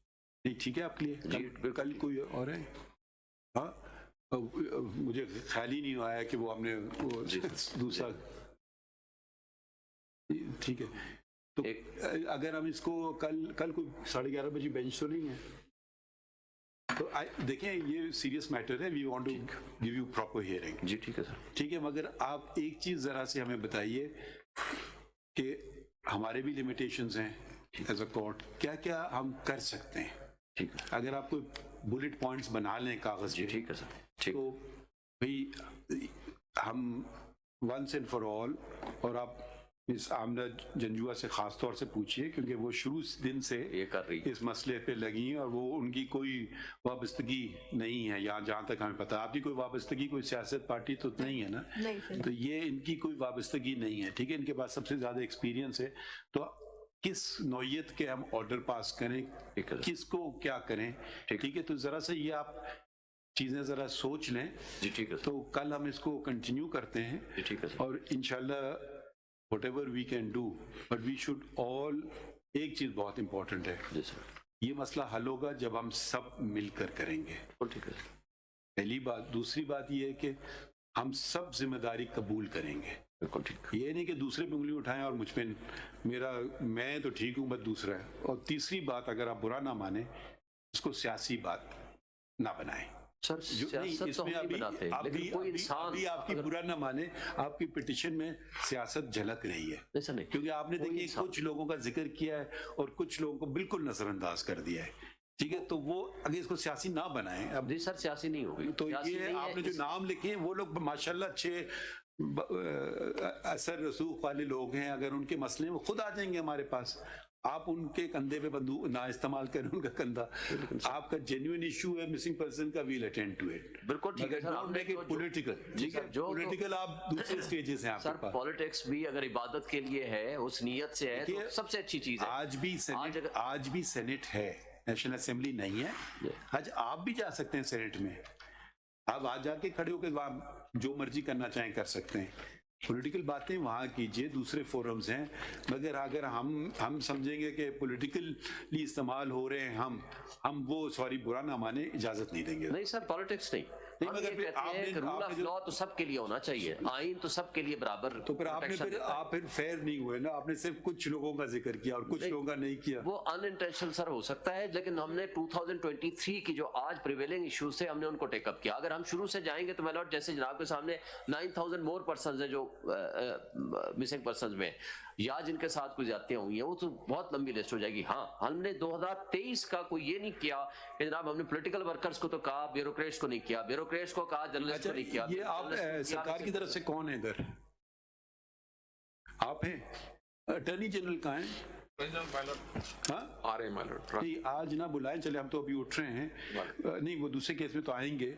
S7: نہیں ٹھیک ہے آپ کے لیے. کل کوئی اور ہے؟ ہاں, مجھے خیال ہی نہیں آیا کہ وہ ہم نے دوسرا. ٹھیک ہے, تو اگر ہم اس کو کل کوئی 11:30 بجے بینچ تو نہیں ہے, تو دیکھیں یہ سیریس میٹر ہے. We want to give you proper hearing.
S4: جی ٹھیک ہے سر.
S7: ٹھیک ہے, مگر آپ ایک چیز ذرا سے ہمیں بتائیے کہ ہمارے بھی لمیٹیشنز ہیں ایز اے کورٹ, کیا کیا ہم کر سکتے ہیں.
S4: ٹھیک ہے,
S7: اگر آپ کوئی بلٹ پوائنٹس بنا لیں کاغذ.
S4: جی ٹھیک ہے سر. ٹھیک,
S7: تو بھئی ہم ونس اینڈ فار آل, اور آپ اس آمنہ جنجوعہ سے خاص طور سے پوچھئے, کیونکہ وہ شروع دن سے
S4: یہ کر رہی
S7: اس مسئلے پہ لگی ہیں, اور وہ ان کی کوئی وابستگی نہیں ہے یہاں, جہاں تک ہمیں پتا. آپ کی کوئی وابستگی کوئی سیاست پارٹی تو نہیں ہے نا, تو یہ ان کی کوئی وابستگی نہیں ہے. ٹھیک ہے, ان کے پاس سب سے زیادہ ایکسپیرینس ہے. تو کس نوعیت کے ہم آرڈر پاس کریں, کس کو کیا کریں. ٹھیک ہے, تو ذرا سا یہ آپ چیزیں ذرا سوچ لیں.
S4: جی ٹھیک ہے.
S7: تو کل ہم اس کو کنٹینیو کرتے ہیں.
S4: جی ٹھیک ہے,
S7: اور انشاءاللہ whatever we can do, but we should all, ایک چیز بہت امپورٹنٹ ہے,
S4: جی سر,
S7: یہ مسئلہ حل ہوگا جب ہم سب مل کر کریں گے.
S4: ٹھیک ہے.
S7: पहली बात। दूसरी बात ये है कि हम सब जिम्मेदारी कबूल करेंगे,
S4: बिल्कुल ठीक।
S7: ये नहीं कि दूसरे पे उंगली उठाएं और मुझ पे मैं तो ठीक हूँ बस दूसरा है। और तीसरी बात, अगर आप बुरा ना माने, उसको सियासी बात ना बनाएं।
S4: सर सियासत तो हम नहीं बनाते, लेकिन कोई इंसान
S7: अभी आपकी बुरा ना माने, आपकी पिटिशन में सियासत झलक रही है।
S4: नहीं सर नहीं,
S7: क्योंकि आपने देखिए कुछ लोगों का जिक्र किया है और कुछ लोगों को बिल्कुल नजरअंदाज कर दिया है, ठीक है। तो वो अगर इसको सियासी ना बनाएं। अब
S4: जी सर सियासी नहीं होगी।
S7: तो ये आपने जो नाम लिखे हैं वो लोग माशाल्लाह अच्छे असर रसूख वाले लोग हैं। अगर उनके मसले वो खुद आ जाएंगे हमारे पास। आप उनके कंधे पे बंदूक ना इस्तेमाल करें, उनका कंधा। आपका जेन्युइन इशू है मिसिंग पर्सन का, वील अटेंड टू इट।
S4: बिल्कुल ठीक है सर।
S7: हमने के पॉलिटिकल, ठीक है, पॉलिटिकल आप दूसरे स्टेजेस हैं आपके
S4: सर
S7: पास।
S4: पॉलिटिक्स भी अगर इबादत के लिए है, उस नीयत से है, तो सबसे अच्छी चीज है।
S7: आज भी सेनेट है, नेशनल असेंबली नहीं है। आज आप भी जा सकते हैं सेनेट में, आप आज जाके खड़े होकर जो मर्जी करना चाहें कर सकते हैं। पॉलिटिकल बातें वहाँ कीजिए, दूसरे फोरम्स हैं। मगर अगर हम समझेंगे कि पॉलिटिकली इस्तेमाल हो रहे हैं, हम वो सॉरी बुरा ना माने, इजाजत नहीं देंगे।
S4: नहीं सर पॉलिटिक्स नहीं,
S7: मगर फिर
S4: रूल ऑफ लॉ तो सबके लिए होना चाहिए, आइन तो सबके लिए बराबर।
S7: तो फिर आप फिर फेयर नहीं हुए ना। आपने सिर्फ कुछ लोगों का जिक्र किया और कुछ लोगों का नहीं किया।
S4: वो अनइंटेंशनल सर हो सकता है, लेकिन हमने 2023 की जो आज प्रिवेलिंग इश्यूज से हमने उनको टेकअप किया। अगर हम शुरू से जाएंगे तो मैं जैसे जनाब के सामने 9000 मोर पर्सन है जो मिसिंग पर्सन में या जिनके साथ कोई ज्यादतियां हुई हैं, वो तो बहुत लंबी लिस्ट हो जाएगी। हाँ, हमने 2023 का कोई ये नहीं किया कि जनाब हमने पॉलिटिकल वर्कर्स को तो कहा, ब्यूरोक्रेट्स को नहीं किया, ब्यूरोक्रेट्स को कहा, जर्नलिस्ट को नहीं किया।
S7: ये आप सरकार की तरफ से कौन है इधर? आप हैं? अटॉर्नी जनरल कहाँ हैं? हाँ?
S1: आ रहे हैं माइलॉर्ड।
S7: नहीं, आज ना बुलाएं, चले हम तो अभी उठ रहे हैं। नहीं, वो दूसरे केस में तो आएंगे,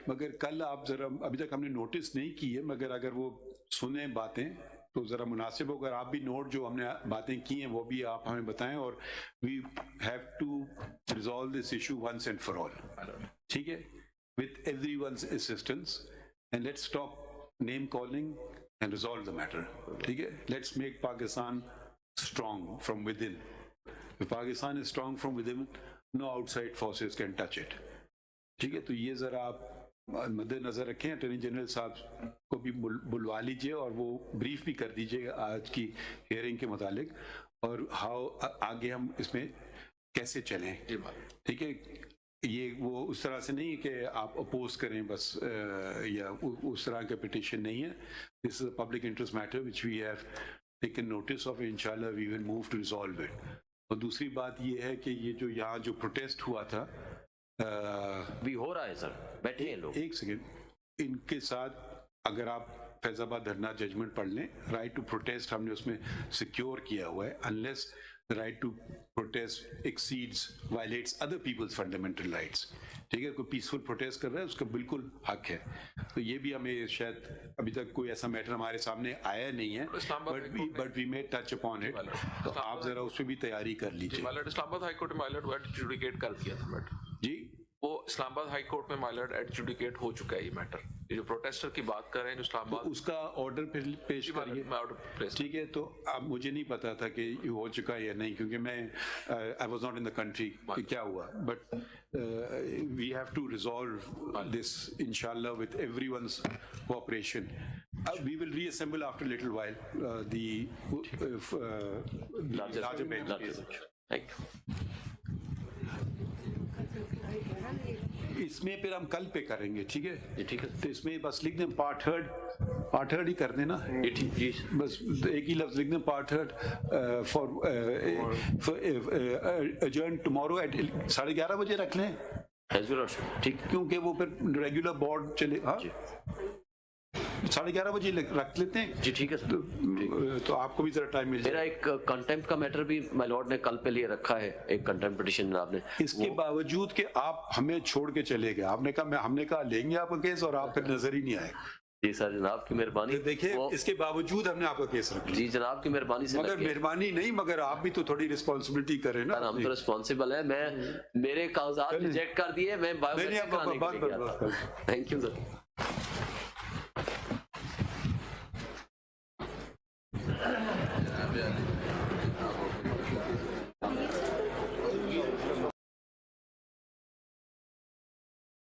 S7: मगर कल आप जरा, अभी तक हमने नोटिस नहीं की है, मगर अगर वो सुने बातें तो जरा मुनासिब हो। अगर आप भी नोट जो हमने बातें की हैं वो भी आप हमें बताएं। और we have to resolve this issue once and for all, ठीक है, with everyone's assistance, and let's stop name calling and resolve the matter, ठीक है। Let's make Pakistan strong from within. If Pakistan is strong from within, no outside forces can touch it. ठीक है, तो ये जरा आप मद्देनजर रखें। अटॉर्नी जनरल साहब को भी बुलवा लीजिए और वो ब्रीफ भी कर दीजिए आज की हियरिंग के मुतालिक, और हाउ आगे हम इसमें कैसे चलें, ठीक है। ये वो उस तरह से नहीं है कि आप अपोज करें बस, या उस तरह का पिटिशन नहीं है। This is a public interest matter which we have taken notice of, इंशाल्लाह we will move to resolve it. और दूसरी बात ये है कि ये जो यहाँ जो प्रोटेस्ट हुआ था,
S4: भी हो रहा है सर, बैठे हैं लोग।
S7: एक सेकेंड, इनके साथ अगर आप फैजाबाद धरना जजमेंट पढ़ लें, राइट टू प्रोटेस्ट हमने उसमें सिक्योर किया हुआ है। Unless the right to protest exceeds, violates other people's fundamental rights, ठीक है। कोई पीसफुल प्रोटेस्ट कर रहा है, उसका बिल्कुल हक है। तो ये भी हमें शायद अभी तक कोई ऐसा मैटर हमारे सामने आया नहीं है, but we may touch upon it. तो आप जरा उस पर भी तैयारी कर लीजिए।
S1: इस्लामाबाद हाई कोर्ट में माइलॉर्ड एडजुडिकेट कर दिया था मैटर
S7: जी,
S1: वो इस्लामाबाद हाई कोर्ट में माइलॉर्ड एडजुडिकेट हो चुका है ये मैटर। ये जो प्रोटेस्टर की बात कर रहे हैं जो
S7: तो
S1: इस्लामाबाद,
S7: उसका ऑर्डर पेश करिए, ठीक है। तो अब मुझे नहीं पता था कि ये हो चुका है या नहीं, क्योंकि मैं I was not in the country कि क्या हुआ, but we have to resolve this इंशाल्लाह with everyone's cooperation. We will reassemble after a little while the larger bench.
S4: Thank you.
S7: इसमें फिर हम कल पे करेंगे, ठीक है।
S4: ये ठीक है।
S7: तो इसमें बस लिख दें पार्ट थर्ड ही कर देना,
S4: ये ठीक जी।
S7: बस एक ही लफ्ज लिख दें, part third for adjourn tomorrow at 11:30 बजे रख लें,
S4: ठीक,
S7: क्योंकि वो फिर रेगुलर बोर्ड चले। हाँ, 11:30 बजे रख लेते हैं
S4: जी, ठीक है सर।
S7: तो आपको भी जरा टाइम मिल
S4: मेरा
S7: जाए।
S4: एक कंटेम्प्ट का मैटर भी माय लॉर्ड ने कल पे लिए रखा है, एक कंटेम्प्ट पिटीशन जनाब ने।
S7: इसके बावजूद कि आप हमें छोड़ के चले गए, हमने कहा लेंगे आपका केस, और आप फिर नजर ही नहीं आए।
S4: जी सर, जनाब की मेहरबानी।
S7: देखिए, इसके बावजूद हमने आपका केस रख लिया।
S4: जी जनाब की मेहरबानी से।
S7: मगर मेहरबानी नहीं, मगर आप भी तो थोड़ी रिस्पॉन्सिबिलिटी करें ना।
S4: हम तो रिस्पॉन्सिबल है। मैं मेरे कागजात रिजेक्ट कर दिए, मैं बायोमेट्रिक कराने के लिए गया था। Thank you sir.